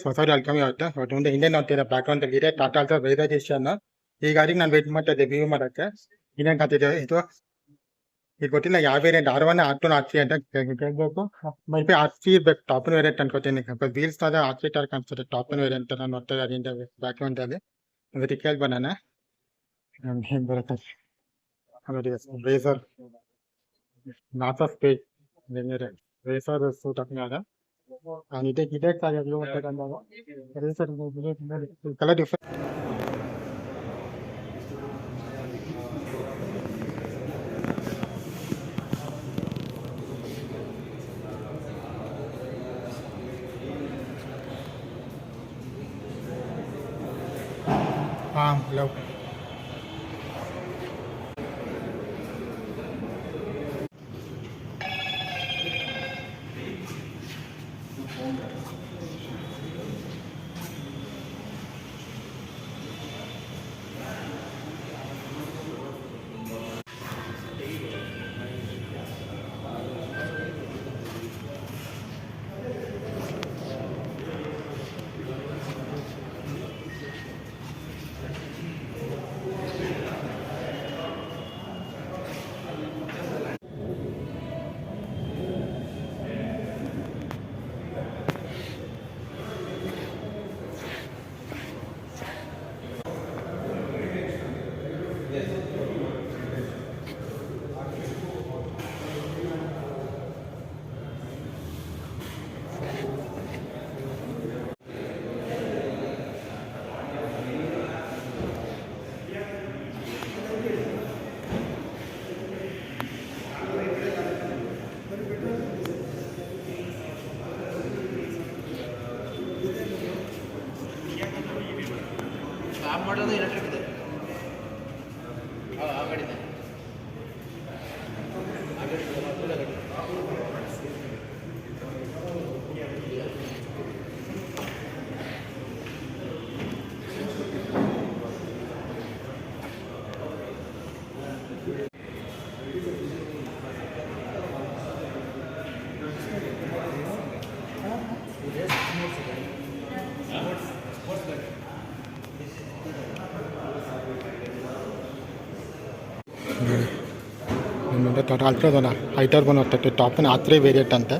ಹೊಸದು ಕಮ್ಮಿ ಆಗುತ್ತೆ ಬಟ್ ಮುಂದೆ ಹಿಂದೆ ನೋಡ್ತೀರಾ ಬ್ಯಾಕ್ಗ್ರೌಂಡ್ ಅಲ್ಲಿ ಇದೆ ಟಾಟಾ ಅಲ್ಟ್ರಾ ವೇರಿಯೇಷನ್. ಈ ಗಾಡಿಗೆ ನಾನು ವೇಟ್ ಮಾಡ್ತಾ ಇದ್ದೆ ರಿವ್ಯೂ ಮಾಡೋಕ್ಕೆ. ಇನ್ನೇನು ಕಾತಿದೆ ಇದು ಈಗ ಗೊತ್ತಿಲ್ಲ ಯಾವ ವೇರಿಯಂಟ್ R1 R2 R3 ಅಂತ ಕೇಳಬೇಕು. ಮೈ ಬಿ R3 ಇರ್ಬೇಕು ಟಾಪ್ ವೇರಿಯಂಟ್ ಅನ್ಕೋತೀನಿ. ವೀಲ್ಸ್ ಆದ R3 ಟಾರ್ ಕಾಣಿಸುತ್ತೆ ಟಾಪ್ ವೇರಿಯಂಟ್ ನಾನು ನೋಡ್ತಾ ಇದ್ದೆ ಅದಿಂದ ಬ್ಯಾಕ್ಗ್ರೌಂಡ್ ಅಲ್ಲಿ. ಅದಕ್ಕೆ ಕೇಳ್ಬ ನಾನು ಹೇಗೆ ಬರುತ್ತೆ racer NASA space racer suit ಹಾಕಿದಾಗ ಇದೇ ಕಲರ್ ಡಿಫ್ರೆಂಟ್. hello. ಮಾಡೋದು ಎಲೆಕ್ಟ್ರಿಕ್ ಇದೆ. ಆ ಗಾಡಿ ಇದೆ. ನಿಮ್ಮಂತ ಅಲ್ಟ್ರಾದಲ್ಲ ಹೈಟರ್ ಬಂದು ಟಾಪ್ R3 ವೇರಿಯಂಟ್ ಅಂತ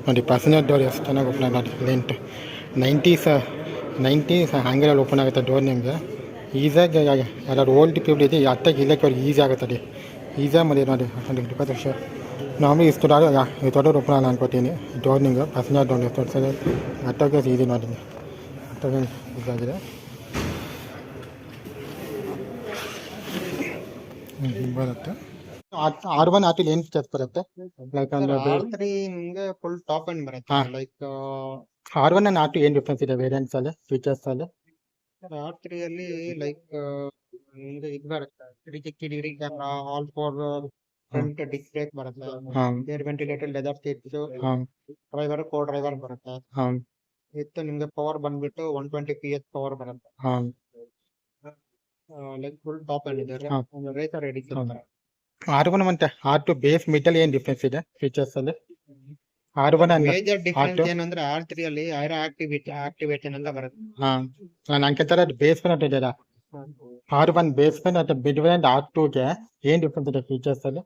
ನೋಡಿ. ಪ್ಯಾಸೆಂಜರ್ ಡೋರ್ ಎಷ್ಟು ಚೆನ್ನಾಗಿ ಓಪನ್ ಆಗುತ್ತೆ. ಲೆಂಟ್ 90s ಹ್ಯಾಂಗರಲ್ಲಿ ಓಪನ್ ಆಗುತ್ತೆ ಡೋರ್. ನಿಮಗೆ ಈಸಿಯಾಗಿ ಯಾರು ಓಲ್ಡ್ ಪೀಪಲ್ ಇದೆ ಅತ್ತಾಗಿ ಇಲ್ಲಕ್ಕೆ ಅವ್ರಿಗೆ ಈಸಿ ಆಗುತ್ತೆ ರೀ. ಈಸಿಯಾಗಿ ಮಾಡಿ ನೋಡಿ 20 ವರ್ಷ ನಾರ್ಮಲಿ ಇಷ್ಟು ದೊಡ್ಡ ಓಪನ್ ಆಗಲ್ಲ ಅನ್ಕೋತೀನಿ ಡೋರ್. ನಿಂಗೆ ಪ್ಯಾಸೆಂಜರ್ ಡೋರ್ ತೋರಿಸೋದು ಅತ್ತಾಗೆ ಈಸಿ ನೋಡಿ. ಅತ್ತಾಗೆ ಇದಾಗಿದೆ. ಬರುತ್ತೆ R1 R2 ಏನು ಫೀಚರ್ಸ್ ಬರುತ್ತೆ ಲೈಕ್ R3 ನಿಮಗೆ ಫುಲ್ ಟಾಪ್ ಎಂಡ್ ಬರುತ್ತೆ. ಲೈಕ್ R1 and R2 ಏನು ಡಿಫ್ರೆನ್ಸ್ ಇದೆ ವೇರಿಯಂಟ್ಸ್ ಅಲ್ಲಿ ಫೀಚರ್ಸ್ ಅಲ್ಲಿ? R3 ಅಲ್ಲಿ ಲೈಕ್ ನಿಮಗೆ ಇದು ಬರುತ್ತೆ 360 degree camera, all for front disc brake ಬರುತ್ತೆ, air ventilator, leather seats, driver co driver ಬರುತ್ತೆ. ಇತ್ತು ನಿಮಗೆ ಪವರ್ ಬಂದ್ಬಿಟ್ಟು 120 PS ಪವರ್ ಬರುತ್ತೆ. ಲೈಕ್ ಫುಲ್ ಟಾಪ್ ಎಂಡ್ ಇದೆ. ರೇಸರ್ ಎಡಿಷನ್ R1 ಮತ್ತೆ R2 ಬೇಸ್ ಮಿಡಲ್ ಏನು ಡಿಫ್ರೆನ್ಸ್ ಇದೆ ಫೀಚರ್ಸ್ ಅಲ್ಲಿ? R1 ಮೇಜರ್ ಡಿಫರೆನ್ಸ್ ಏನಂದ್ರೆ R3 ಅಲ್ಲಿ ಐರಾ ಆಕ್ಟಿವೇಷನ್ ಅಂತ ಬರುತ್ತೆ. ನಾನು ಕೇಳ್ತಾರೆ ಬೇಸ್ ಮಿಡ್ ಇದೆಯಲ್ಲ R1 ಬೇಸ್ ಮಿಡ್ ಮತ್ತು ಮಿಡ್ ವೇರಿಯಂಟ್ R2 ಗೆ ಏನು ಡಿಫ್ರೆನ್ಸ್ ಇದೆ ಫೀಚರ್ಸ್ ಅಲ್ಲಿ?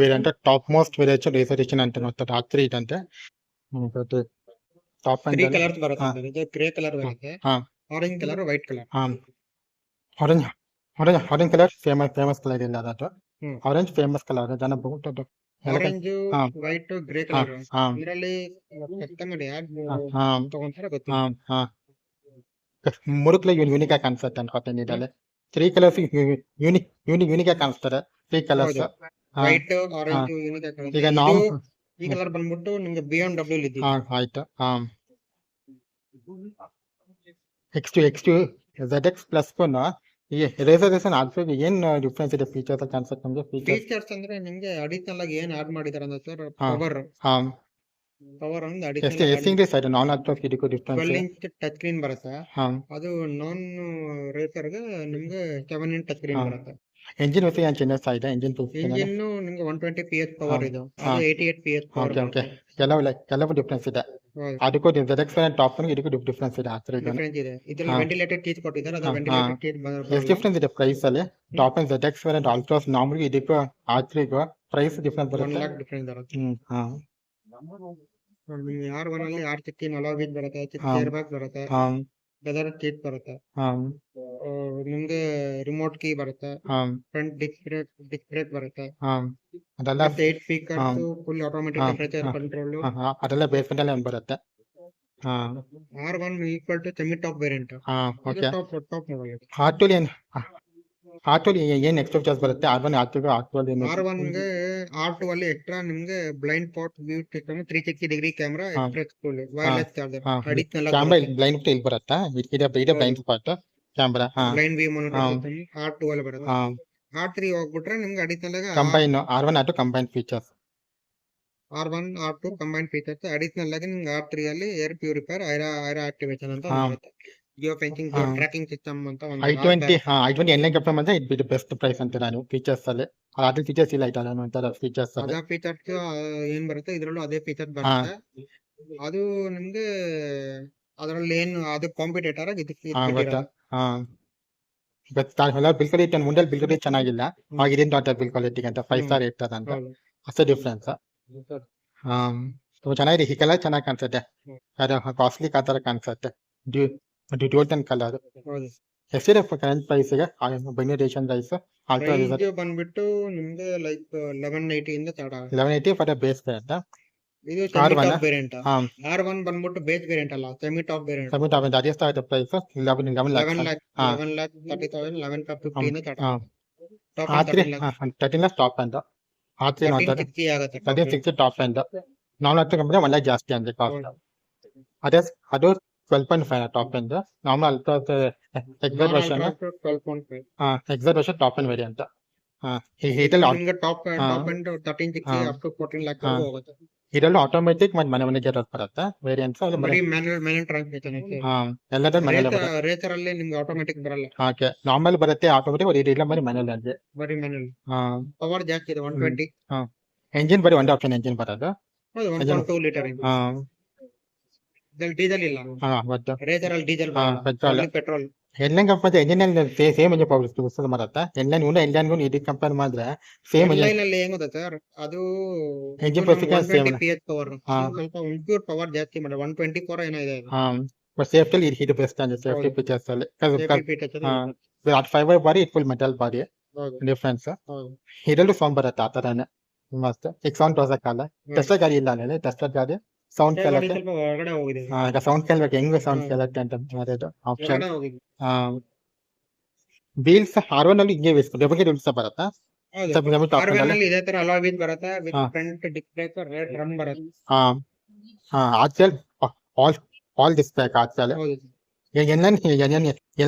ವೇರಿಯಂಟ್ ಟಾಪ್ ಮೋಸ್ಟ್ ವೇರಿಯಂಟ್ ರೇಸರೇಷನ್ ಅಂತ ನೋಡ್ತಾರೆ R3 ಇದಂತೆ. ಟಾಪ್ ತ್ರೀ ಕಲರ್ಸ್ ಬರುತ್ತೆ. ಇದು ಗ್ರೇ ಕಲರ್ ಬರುತ್ತೆ, orange colour, white colour. Orange colour famous colour ಇಲ್ಲ ಅದು. ಆರೆಂಜ್ ಫೇಮಸ್ ಕಲರ್ ಜನ ಬಹುದು. ಆರೆಂಜ್, ವೈಟ್, ಗ್ರೇ ಕಲರ್ ಇದರಲ್ಲಿ ತಗೊಂತಾರೆ ಗೊತ್ತಿಲ್ಲ. ಮೂರು ಕಲರ್ ಯೂನಿಕ್ ಆಗಿ ಕಾಣಿಸುತ್ತೆ ಅನ್ಕೋತೀನಿ ಇದರಲ್ಲಿ. 3 ಕಲರ್ಸ್ ಯೂನಿಕ್ ಆಗಿ ಕಾಣಿಸ್ತಾರೆ. 3 ಕಲರ್ಸ್ ವೈಟ್, ಆರೆಂಜ್ ಯೂನಿಕ್ ಆಗಿ ಕಾಣಿಸುತ್ತೆ. ಈಗ ನಾವು ಈ ಕಲರ್ ಬಂದ್ಬಿಟ್ಟು ನಿಮಗೆ BMW ಇದೆ. ಆಯ್ತು. X2 ZX ಪ್ಲಸ್ ಈ ರೇಸರೇಷನ್ R5 ಏನು ಡಿಫ್ರೆನ್ಸ್ ಇದೆ ಫೀಚರ್ಸ್ ಕಾನ್ಸೆಪ್ಟ್ ನಮಗೆ? ಫೀಚರ್ಸ್ ಅಂದ್ರೆ ನಿಮಗೆ ಅಡಿಷನಲ್ ಆಗಿ ಏನ್ ಆಡ್ ಮಾಡಿದಾರೆ ಅಂದ್ರೆ ಸರ್ ಪವರ್ ಒಂದು ಅಡಿಷನಲ್ ನಾನ್ ಆಕ್ಟಿವ್ ಇದಕ್ಕೂ ಡಿಫ್ರೆನ್ಸ್ 12 ಇಂಚ್ ಟಚ್ ಸ್ಕ್ರೀನ್ ಬರುತ್ತೆ. ಅದು ನಾನ್ ರೇಸರ್ ಗೆ ನಿಮಗೆ 7 ಇಂಚ್ ಟಚ್ ಸ್ಕ್ರೀನ್ ಬರುತ್ತೆ. ಎಂಜಿನ್ ಹೊಸ ಏನು ಚೇಂಜಸ್ ಆಗಿದೆ ಎಂಜಿನ್ ಇಂಜಿನ್ ನಿಮ್ಗೆ 120 PS ಪವರ್ ಹಾ, ಇದು ಹಾ. ಅದು 88 PS ಪವರ್ ಓಕೆ ಓಕೆ ಬರುತ್ತೆ. ಎಲ್ಲವೂ ಡಿಫ್ರೆನ್ಸ್ ಇದೆ ಅದಕ್ಕೂ ZX ಟಾಪ್ ಇದಕ್ಕೂ ಡಿಫ್ರೆನ್ಸ್ ಇದೆ ಆ ಥರ ಇದೆ ಡಿಫರೆನ್ಸ್ ಇದೆ. ಇದ್ರಲ್ಲಿ ಹಾ. ವೆಂಟಿಲೇಟೆಡ್ ಕೇಜ್ ಕೊಟ್ಟಿದ್ದಾರೆ, ಅದು ಹಾ, ವೆಂಟಿಲೇಟೆಡ್ ಕೇಜ್ ಎಷ್ಟು ಡಿಫ್ರೆನ್ಸ್ ಇದೆ ಪ್ರೈಸ್ ಅಲ್ಲಿ top end ZX variant Altroz normal ಇದಕ್ಕೂ ಆರ್ತ್ರಿಗೂ ಪ್ರೈಸ್ ಡಿಫ್ರೆನ್ಸ್ 1 ಬರುತ್ತೆ ಲ್ಯಾಕ್ ಡಿಫರೆನ್ಸ್ ಬರುತ್ತೆ. ಹಾ ನಿಮ್ಗೆ R1 ಅಲ್ಲಿ R16 ಅಲಾಯ್ ವೀಲ್ ಬರುತ್ತೆ, ಹಾ. ಏರ್ ಬ್ಯಾಗ್ ಬರುತ್ತೆ, ಹಾ ಲೆದರ್ ಸೀಟ್ ಬರುತ್ತೆ, ಹಾ ನಿಮ್ಗೆ ರಿಮೋಟ್ ಕೀ ಬರುತ್ತೆ, ಹಾ ಫ್ರಂಟ್ ಡಿಸ್ಕ್ ಬ್ರೇಕ್ ಬರುತ್ತೆ, ಹಾ ಅದೆಲ್ಲ 8 ಸ್ಪೀಕರ್ಸ್, ಫುಲ್ ಆಟೋಮೆಟಿಕ್ ಹಾ. ಟೆಂಪರೇಚರ್ ಹಾ. ಕಂಟ್ರೋಲ್. ಅದೆಲ್ಲ ಬೇಸ್ಮೆಂಟ್ ಅಲ್ಲಿ ಒಂದು ಬರುತ್ತೆ ಹಾ R1 equal to semi top variant. ಹಾ ಇದು ಓಕೆ ಟಾಪ್ ಮಾಡಲ್ ಇದು. ಆಟೋಲಿ ಏನು ಎಕ್ಸ್ಟ್ರಾ ಚಾರ್ಜ್ ಬರುತ್ತೆ R1 ಆಟೋಲಿ R1 ಗೆ R2 ಅಲ್ಲಿ ಎಕ್ಸ್ಟ್ರಾ ನಿಮ್ಗೆ blind spot view system, 360 degree camera, ಹಾ. ಎಕ್ಸ್ಪ್ರೆಸ್ ವೈರ್ಲೆಸ್ ಚಾರ್ಜರ್ ಹಾ ಅಡಿಷನಲ್ ಕ್ಯಾಮ್ರಾ ಬ್ಲೈಂಡ್ ಇಲ್ಲಿ ಬರುತ್ತಾ ಇದೆ ಬ್ಲೈಂಡ್ ಸ್ಪಾಟ್ ಕ್ಯಾಮ್ರಾ ಹಾ ಬ್ಲೈಂಡ್ ವ್ಯೂ ಹಾ. ಮಾನಿಟರ್ R2 ಅಲ್ಲಿ ಬರುತ್ತೆ. ಹಾ R3 ಹೋಗ್ಬಿಟ್ರೆ ನಿಮ್ಗೆ ಅಡಿಷನಲ್ ಆಗಿ combine R1 auto combine features R1 R2 combine features, additional ಆಗಿ ನಿಮ್ಗೆ R3 ಅಲ್ಲಿ ಏರ್ ಪ್ಯೂರಿಫೈರ್, ಐರಾ ಆಕ್ಟಿವೇಶನ್ ಅಂತ ಹಾ. ಬರುತ್ತೆ. ಜಿಯೋ ಫೆನ್ಸಿಂಗ್, ಹಾ. ಟ್ರ್ಯಾಕಿಂಗ್ ಸಿಸ್ಟಮ್ ಅಂತ ಒಂದು i20 ಎನ್ಲೈನ್ ಕಂಪೇರ್ ಮಾಡಿದ್ರೆ ಇದು ಬೆಸ್ಟ್ ಪ್ರೈಸ್ ಅಂತ ನಾನು ಫೀಚರ್ಸ್ ಅಲ್ಲಿ ಅದ್ರ ಫೀಚರ್ಸ್ ಇಲ್ಲ ಆಯ್ತಾ ನಾನು ಒಂಥರ ಫೀಚರ್ಸ್ ಅಲ್ಲಿ ಅದೇ ಫೀಚರ್ಸ್ ಏನ್ ಬರುತ್ತೆ ಇದ್ರಲ್ಲೂ ಅದೇ ಫೀಚರ್ಸ್ ಹಾ. ಬರುತ್ತೆ. ಅದು ನಿಮ್ಗೆ ಅದರಲ್ಲಿ ಏನು ಅದು ಕಾಂಪಿಟೇಟರ್ ಆಗಿ ಇದಕ್ಕೆ ಹಾ ಗೊತ್ತಾ ಹಾ ಬಿಲ್ ಕ್ವಾಲಿಟಿ ಮುಂದೆ ಬಿಲ್ ಕ್ವಾಲಿಟಿ ಚೆನ್ನಾಗಿಲ್ಲ ಅವಾಗ ಇದೇನು ಡಾಟರ್ ಬಿಲ್ ಕ್ವಾಲಿಟಿಗೆ ಅಂತ 5 ಸ್ಟಾರ್ ಇರ್ತದೆ ಅಂತ ಅಷ್ಟೇ ಡಿಫ್ರೆನ್ಸ್ ಹಾ ಚೆನ್ನಾಗಿದೆ ಈ ಕಲರ್ ಚೆನ್ನಾಗಿ ಕಾಣಿಸುತ್ತೆ ಅದು ಕಾಸ್ಟ್ಲಿ ಆ ಥರ ಕಾಣಿಸುತ್ತೆ ಡ್ಯೂಟನ್ ಕಲರ್ ಹೌದು. ಎಷ್ಟಿದೆ ಕರೆಂಟ್ ಪ್ರೈಸ್ಗೆ ಬೆಂಗಳೂರು ರೇಷನ್ ರೈಸ್ ಆಲ್ಟ್ರಾ ಪ್ರೈಸ್ ಬಂದ್ಬಿಟ್ಟು ನಿಮ್ಗೆ ಲೈಕ್ 1180 ಇಂದ ಸ್ಟಾರ್ಟ್ ಆಗುತ್ತೆ. 1180 ಫಾರ್ ದ ಬೇಸ್ ಅಂತ ಇದು R1 ಸೆಮಿ ಟಾಪ್ ವೇರಿಯಂಟ್. ಹಾ R1 ಬಂದ್ಬಿಟ್ಟು ಬೇಸ್ ವೇರಿಯಂಟ್ ಅಲ್ಲ, ಸೆಮಿ ಟಾಪ್ ವೇರಿಯಂಟ್. ಸಬ್ಮಿಟ್ ಆಗುತ್ತೆ ಅದೆಷ್ಟು ಆಗುತ್ತೆ ಪ್ರೈಸ್ 11 11 ಹಾ. 30,000 11,50 ಇಂದ ಸ್ಟಾರ್ಟ್ ಹಾ ಆಗುತ್ತೆ. ಟಾಪ್ R3 13 ಟಾಪ್ ಅಂತ R3 ನೋಡ್ತಾರೆ 1360 ಆಗುತ್ತೆ. 1360 ಟಾಪ್ ಅಂತ ನಾರ್ಮಲ್ ಹತ್ತು ಕಂಪ್ನಿ 1 ಲ್ಯಾಕ್ ಜಾಸ್ತಿ ಅಂದ್ರೆ ಕಾಸ್ಟ್ ಅದೇ ಅದು 12.5 ಟಾಪ್ ಎಂದು normal ultra exact version 12.5. Exact version top end variant ಇದರಲ್ಲಿ ನಿಮ್ಗೆ ಟಾಪ್ ಹಾ. ಎಂಡ್ 1360 ಹಾ. ಅಪ್ ಟು 14 ಲ್ಯಾಕ್ ಹಾ. ಹೋಗುತ್ತೆ. ಇದರಲ್ಲಿ ಆಟೋಮೆಟಿಕ್ ಮತ್ತು ಮನೆ ಜೊತೆ ಬರುತ್ತೆ ವೇರಿಯಂಟ್ಸ್ ಅದು ಬರೀ ಮ್ಯಾನುವಲ್ ಟ್ರಾನ್ಸ್ಮಿಷನ್ ಐತೆ. ಹಾ ಎಲ್ಲದರ ಮನೇಲಿ ಬರುತ್ತೆ ರೇಸರ್ ಅಲ್ಲಿ ನಿಮ್ಗೆ ಆಟೋಮೆಟಿಕ್ ಬರಲ್ಲ, ಓಕೆ ನಾರ್ಮಲ್ ಬರುತ್ತೆ ಆಟೋಮೆಟಿಕ್ ಇಲ್ಲ ಬರೀ ಮನೇಲಿ ಅಂದ್ರೆ ಬರೀ ಮ್ಯಾನುವಲ್. ಹಾ ಪವರ್ ಜಾಸ್ತಿ ಇದೆ, 120. ಎಂಜಿನ್ ಬರೀ ಒಂದು ಆಪ್ಷನ್ ಎಂಜಿನ್ ಬರೋದು ಹೌದು, 1.2 ಲೀಟರ್. ಹಾ ಇದ್ರಲ್ಲಿ ಡೀಸೆಲ್ ಇಲ್ಲ. ಹಾ ಗೊತ್ತು ರೇಸರ್ ಅಲ್ಲಿ ಡೀಸೆಲ್ ಹಾ petrol petrol. N Line company engine same engine power ಬರುತ್ತೆ ಎನ್ಲೈನ್ಗೂ ಇದಕ್ಕೆ ಕಂಪೇರ್ ಮಾಡಿದ್ರೆ ಸೇಮ್ ಲೈನ್ ಅಲ್ಲಿ ಏನ್ ಗೊತ್ತಾ ಸರ್, ಅದು Engine performance same. PS power ಹಾ. ಸ್ವಲ್ಪ ಒಂಚೂರು ಪವರ್ ಜಾಸ್ತಿ ಮಾಡಿ 124 ಏನೋ ಇದೆ. ಹಾ ಸೇಫ್ಟಿ ಇದು ಬೆಸ್ಟ್ ಅಂದ್ರೆ ಸೇಫ್ಟಿ ಹೌದು. ಫೀಚರ್ಸ್ ಅಲ್ಲಿ Safety features ಅದು. ಹಾ fibre body it full metal body ಹೌದು, ಡಿಫ್ರೆನ್ಸ್ ಹೌದು. ಇದರಲ್ಲೂ ಸೌಂಡ್ ಬರುತ್ತೆ ಆ ಥರನೇ ಮಸ್ತ್ ಈಗ ಸೌಂಡ್ ತೋರ್ಸಕ್ಕಲ್ಲ ಟೆಸ್ಲಾ ಗಾಡಿ ಇಲ್ಲ ಅಂದ್ರೆ ಟೆಸ್ಲಾ ಗಾಡಿ ಸೌಂಡ್ ಗಾಡಿ ಕೇಳಕ್ಕೆ ಸ್ವಲ್ಪ ಹೊರಗಡೆ ಹೋಗಿದೆ. ಈಗ ಸೌಂಡ್ ಕೇಳ್ಬೇಕು ಹೆಂಗ್ ಸೌಂಡ್ ಹಾ. ಕೇಳತ್ತೆ ಅಂತ ಮಾಡೋದು ಆಪ್ಷನ್ ಹೊರಗಡೆ ಹೋಗಿದೆ. ವೀಲ್ಸ್ R1 ಅಲ್ಲಿ ಹಿಂಗೆ ಡಬಲ್ ರೂಲ್ಸ್ ಬರುತ್ತಾ ಹೌದು. ಸ್ವಲ್ಪ ಡಬಲ್ ಟಾಪ್ R1 ಅಲ್ಲಿ ಇದೇ ತರ ಅಲಾಯ್ ವೀಲ್ ಬರುತ್ತೆ, ವಿತ್ ಹಾ. Front disc brake, rear drum ಬರುತ್ತೆ. ಹಾ ಆಚಲ್ ಆಲ್ ಡಿಸ್ಪ್ಲೇ ಆಚಲ್ ಹೌದು. ಎನ್ಎನ್ಎಲ್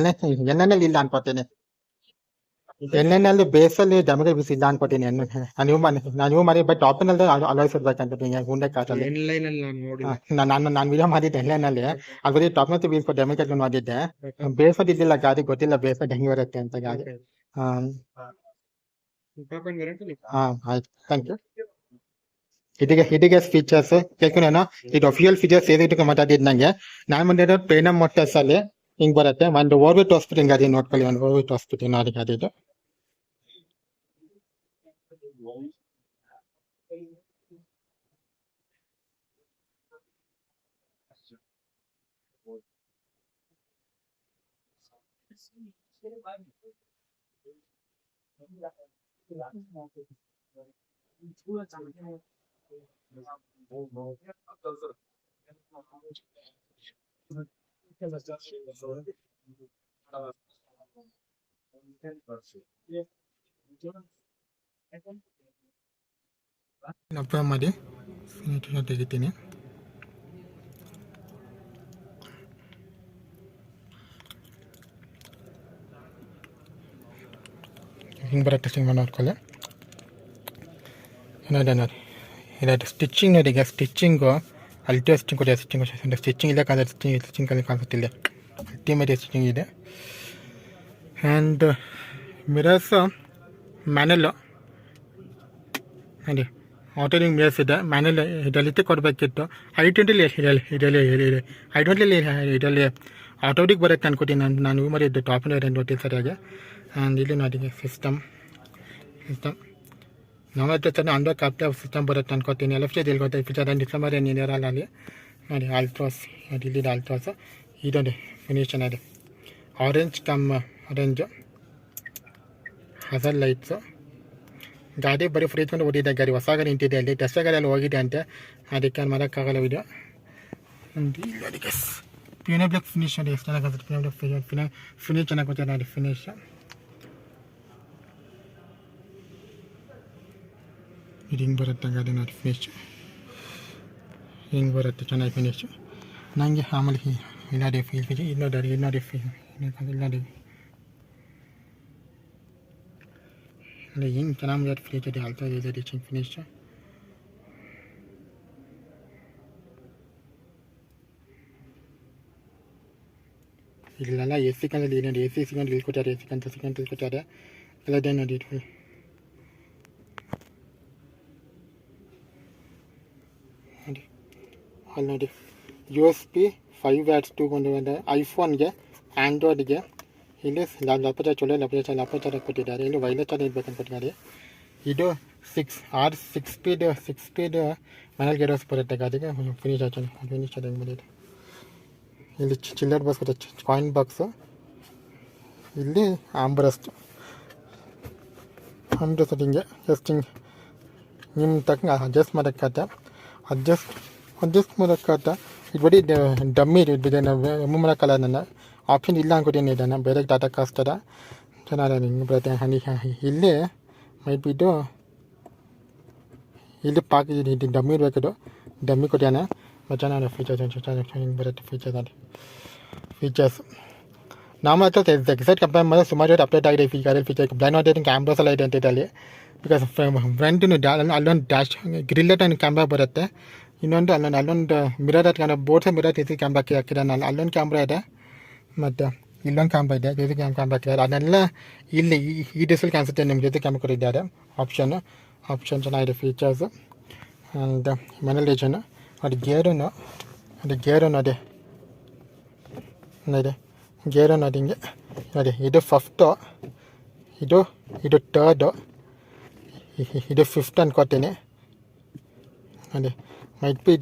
ಇಲ್ಲ ಅನ್ಕೋತೀನಿ ಎನ್ಎನ್ಎಲ್ ಬೇಸಲ್ಲಿ ಡಮರಿ ಬಿಸಿ ಇಲ್ಲ ಅನ್ಕೋತೀನಿ ನೀವು ಮಾಡಿ ಬಟ್ ಟಾಪ್ ನಲ್ಲಿ ಅಲಾಯ್ಸ್ ಇರ್ಬೇಕಂತ ಹುಂಡೆ ಕಾಸಲ್ಲಿ ಏನ್ ಲೈನ್ ಅಲ್ಲಿ ನಾನು ನೋಡಿಲ್ಲ. ನಾನು ವಿಡಿಯೋ ಮಾಡಿದ್ದೆ ಎನ್ಎನ್ಎಲ್ ಅದು ಬರೀ ಟಾಪ್ ನಲ್ಲಿ ಬೀಸ್ ಡೆಮಿಕೇಟ್ ಮಾಡಿದ್ದೆ ಬೇಸದ್ ಇದ್ದಿಲ್ಲ ಗಾಡಿ ಗೊತ್ತಿಲ್ಲ ಬೇಸದ್ ಹೆಂಗ್ ಬರುತ್ತೆ ಅಂತ ಗಾಡಿ ಹಾ ಟಾಪ್ ಅಂಡ್ ವೇರಿಯಂಟ್ ಅಲ್ಲಿ ಹಾ ಆಯ್ತು ಥ್ಯಾಂಕ್ ಯು ಇದಿಗೆ ಫೀಚರ್ಸ್ ಕೇಳ್ಕೊಂಡೇನು ಇದು ಅಫಿಷಿಯಲ್ ಫೀಚರ್ಸ್ ಏನಿಟ್ಟು ಮಾತಾಡಿದ್ ನಂಗೆ ನಾನು ಬಂದಿರೋ ಪ್ರೇನಮ್ ಮೋಟರ್ಸ್ ಅಲ್ಲಿ ಹಿಂಗ್ ಬರುತ್ತೆ ಒಂದು ಓರ್ಬಿಟ್ ಹಾಸ್ಪಿಟಲ್ ಗಾಡಿ ನೋಡ್ಕೊಳ್ಳಿ ಒಂದು ಓರ್ಬಿಟ್ ಹಾಸ್ಪಿಟಲ್ ನೋಡಿ ಗಾಡಿದು ಅಪ್ಲೈ ಮಾಡಿ ತೆಗಿತೀನಿ ಹಿಂಗೆ ಬರೋ ಟೆಸ್ಟಿಂಗ್ ಮಾಡಿ ನೋಡ್ಕೊಳ್ಳಿ ನೋಡಿ ಇದು ಸ್ಟಿಚಿಂಗ್ ನೋಡಿ ಈಗ ಸ್ಟಿಚಿಂಗು ಅಲ್ಟಿಮೇಟ್ ಸ್ಟಿಚಿಂಗ್ ಕೊಡಿ ಸ್ಟಿಚಿಂಗ್ ಇಲ್ಲ ಕಾದ ಸ್ಟಿಚಿಂಗ್ ಕಲಿ ಕಾಣಿಸುತ್ತಿಲ್ಲ ಅಲ್ಟಿಮೇಟ್ ಸ್ಟಿಚಿಂಗ್ ಇದೆ ಆ್ಯಂಡ್ ಮಿರರ್ಸ್ ಮ್ಯಾನುವಲ್ಲು ನೋಡಿ ಆಟೋರಿಂಗ್ ಮೇಸ್ ಇದೆ ಮ್ಯಾನುವಲ್ ಇದರಲ್ಲಿ ಕೊಡಬೇಕಿತ್ತು ಇದರಲ್ಲಿ ಆಟೋಟಿಕ್ ಬರುತ್ತೆ ಅನ್ಕೋತೀನಿ ನಾನು ಮಾಡಿದ್ದು ಟಾಪ್ ನೋಡ್ತೀನಿ ಸರಿಯಾಗಿ ಆ್ಯಂಡ್ ಇಲ್ಲಿ ನೋಡಿ ಸಿಸ್ಟಮ್ ನಮ್ಮ ಹತ್ರ ಸರ್ ಅಂಡರ್ ಕ್ಯಾಪ್ಟರ್ ಸಿಸ್ಟಮ್ ಬರುತ್ತೆ ಅನ್ಕೋತೀನಿ ಲೆಫ್ಟ್ ಸೈಡ್ ಗೊತ್ತೆ ಫೀಚರ್ ಡಿಸೆಂಬರ್ ಏನಿರಲ್ಲ ಅಲ್ಲಿ ನೋಡಿ ಆಲ್ಟ್ರಾಸ್ ನೋಡಿ ಇಲ್ಲಿ ಆಲ್ಟ್ರಾಸ್ ಇದೊಂದು ಫಿನಿಶ್ ಚೆನ್ನಾಗಿದೆ ಆರೆಂಜ್ ಆರೆಂಜು ಹಸಲ್ ಲೈಟ್ಸು ಗಾಡಿ ಬರೀ ಫ್ರೀಜ್ಕೊಂಡು ಓದಿದೆ ಗಾಡಿ ಹೊಸ ಗಾಡಿ ನಿಂತಿದೆ ಅಲ್ಲಿ ಟೆಸ್ಟ್ ಗಾಡಿಯಲ್ಲಿ ಹೋಗಿದೆ ಅಂತೆ ಅದಕ್ಕೆ ಮಾಡೋಕ್ಕಾಗಲ್ಲ ವಿಡಿಯೋ ಅದಕ್ಕೆ ಪಿನೋ ಬ್ಲಾಕ್ ಫಿನಿಶ್ ನೋಡಿ ಎಷ್ಟು ಚೆನ್ನಾಗಿ ಪಿನೋ ಬ್ಲಾಕ್ ಫಿನಿಶ್ ಚೆನ್ನಾಗಿ ಗೊತ್ತಿದೆ ನೋಡಿ ಫಿನಿಶ್ ಇದು ಹಿಂಗೆ ಬರುತ್ತೆ ಗಾಡಿ ನೋಡಿ ಫಿನಿಶ್ ಹಿಂಗೆ ಬರುತ್ತೆ ಚೆನ್ನಾಗಿ ಫಿನಿಶು ನನಗೆ ಆಮೇಲೆ ಇನ್ನೊಂದು ಫೀಲ್ ಫೀಚ್ ಇನ್ನೊಂದು ಫೀಲ್ ಇನ್ನೊಂದು ಅಂದರೆ ಹಿಂಗೆ ಚೆನ್ನಾಗಿ ಫ್ರೀಜ್ ಇದೆ ಆಲ್ತಾ ಇದೆ ರೀಚಿಂಗ್ ಫಿನಿಶ್ ಇಲ್ಲೆಲ್ಲ ಎ ಸಿ ಕಂದಲ್ಲಿ ಏನೇನು ಎ ಸಿ ಸಿಗೊಂಡು ಇಳ್ಕೊತಾರೆ ಎ ಸಿ ಕಂತ ಸಿಗೊಂಡು ಇಳ್ಕೊತಾರೆ ಎಲ್ಲದೇ ನೋಡಿ ನೋಡಿ ಅಲ್ಲಿ ನೋಡಿ USB 5 ವ್ಯಾಟ್ಸ್ ತಗೊಂಡು ಐಫೋನ್ಗೆ ಆ್ಯಂಡ್ರಾಯ್ಡ್ಗೆ ಇಲ್ಲಿ ಲ್ಯಾಪ್ಟಾಪ್ ಕೊಟ್ಟಿದ್ದಾರೆ ಇಲ್ಲಿ ವೈರ್ಲೆಸ್ ಚಾರ್ಜ್ ಇರಬೇಕಂತ ಕೊಟ್ಟಿದ್ದಾರೆ ಇದು 6 ಸ್ಪೀಡ್ ಮನೇಲಿ ಗೆರೋಸ್ ಬರುತ್ತೆ ಗಾಡಿಗೆ ಫಿನಿಶ್ ಆಗಿ ಬಂದಿದೆ ಇಲ್ಲಿ ಚಿಲ್ಲರ್ ಬಾಕ್ಸ್ ಬರುತ್ತೆ ಕಾಯಿನ್ ಬಾಕ್ಸು ಇಲ್ಲಿ ಆಂಬ್ರೆಸ್ಟ್ ಹಿಂಗೆ ಜಸ್ಟ್ ಹಿಂಗೆ ನಿಮ್ಮ ತಕ್ಕ ಅಡ್ಜಸ್ಟ್ ಮಾಡೋಕ್ಕಾತ ಅಡ್ಜಸ್ಟ್ ಮಾಡೋಕ್ಕಾತ ಇದು ಬರೀ ಡಮ್ಮಿ ಇದೆ ನಾವು ಮಾಡೋಕ್ಕಲ್ಲ ನನ್ನ ಆಪ್ಷನ್ ಇಲ್ಲ ಅನ್ಕೋತೀನಿ ಇದನ್ನು ಬೇರೆ ಟಾಟಾ ಕಾಸ್ಟರ ಚೆನ್ನಾಗಿ ಹಿಂಗೆ ಬರುತ್ತೆ ಇಲ್ಲಿ ಮೈಟ್ ಇದು ಇಲ್ಲಿ ಇದು ಡಮ್ಮಿ ಇರಬೇಕಿದು ಡಮ್ಮಿ ಕೊಟ್ಟಾನೆ ಬಟ್ ಚೆನ್ನಾಗಿ ಫೀಚರ್ಸ್ ಹಿಂಗೆ ಬರುತ್ತೆ ಫೀಚರ್ಸ್ ನಮ್ಮ ಹತ್ರ ಎಕ್ಸೈಟ್ ಕಂಪೇರ್ ಮಾಡಿದ್ರೆ ಸುಮಾರು ಅಪ್ಡೇಟ್ ಆಗಿದೆ ಈ ಗಾಡಿಯಲ್ಲಿ ಫೀಚರ್ ಬ್ಲೈಂಡ್ ಆಡಿಟಿಂಗ್ ಕ್ಯಾಮ್ರಾಸ್ ಎಲ್ಲ ಇದೆ ಅಂತ ಅಲ್ಲಿ ಬಿಕಾಸ್ ಫ್ರಂಟು ಅಲ್ಲೊಂದು ಡ್ಯಾಶ್ ಗ್ರಿಲ್ಲೆಟ್ ಒಂದು ಕ್ಯಾಮ್ರಾ ಬರುತ್ತೆ ಇನ್ನೊಂದು ಅಲ್ಲೊಂದು mirror boards mirror C camera ಹಾಕಿದ್ದಾನೆ ಅಲ್ಲೊಂದು ಕ್ಯಾಮ್ರಾ ಇದೆ ಮತ್ತು ಇಲ್ಲೊಂದು ಕ್ಯಾಮ್ರಾ ಇದೆ ಜೊತೆ ಕ್ಯಾಮ್ರಾ ಹಾಕಿದ್ದಾರೆ ಅದನ್ನೆಲ್ಲ ಇಲ್ಲಿ ಈ ಡಿಸಲ್ಲಿ ಕಾಣಿಸುತ್ತೆ ನಿಮ್ಮ ಜೊತೆ ಕ್ಯಾಮ್ರಾ ಕೊಟ್ಟಿದ್ದಾರೆ ಆಪ್ಷನ್ ಚೆನ್ನಾಗಿದೆ ಫೀಚರ್ಸು ಆ್ಯಂಡ್ ಮೆನಲೇಜನು ಅದು ಗೇರನ್ನು ಅದೇ ಇದೆ ಗೇರನ್ನು ಅದು ಹಿಂಗೆ ನೋಡಿ ಇದು ಫಸ್ಟು ಇದು ಥರ್ಡು ಇದು ಫಿಫ್ತ್ ಅನ್ಕೋತೀನಿ ನೋಡಿ ಮೈಟ್ ಬಿ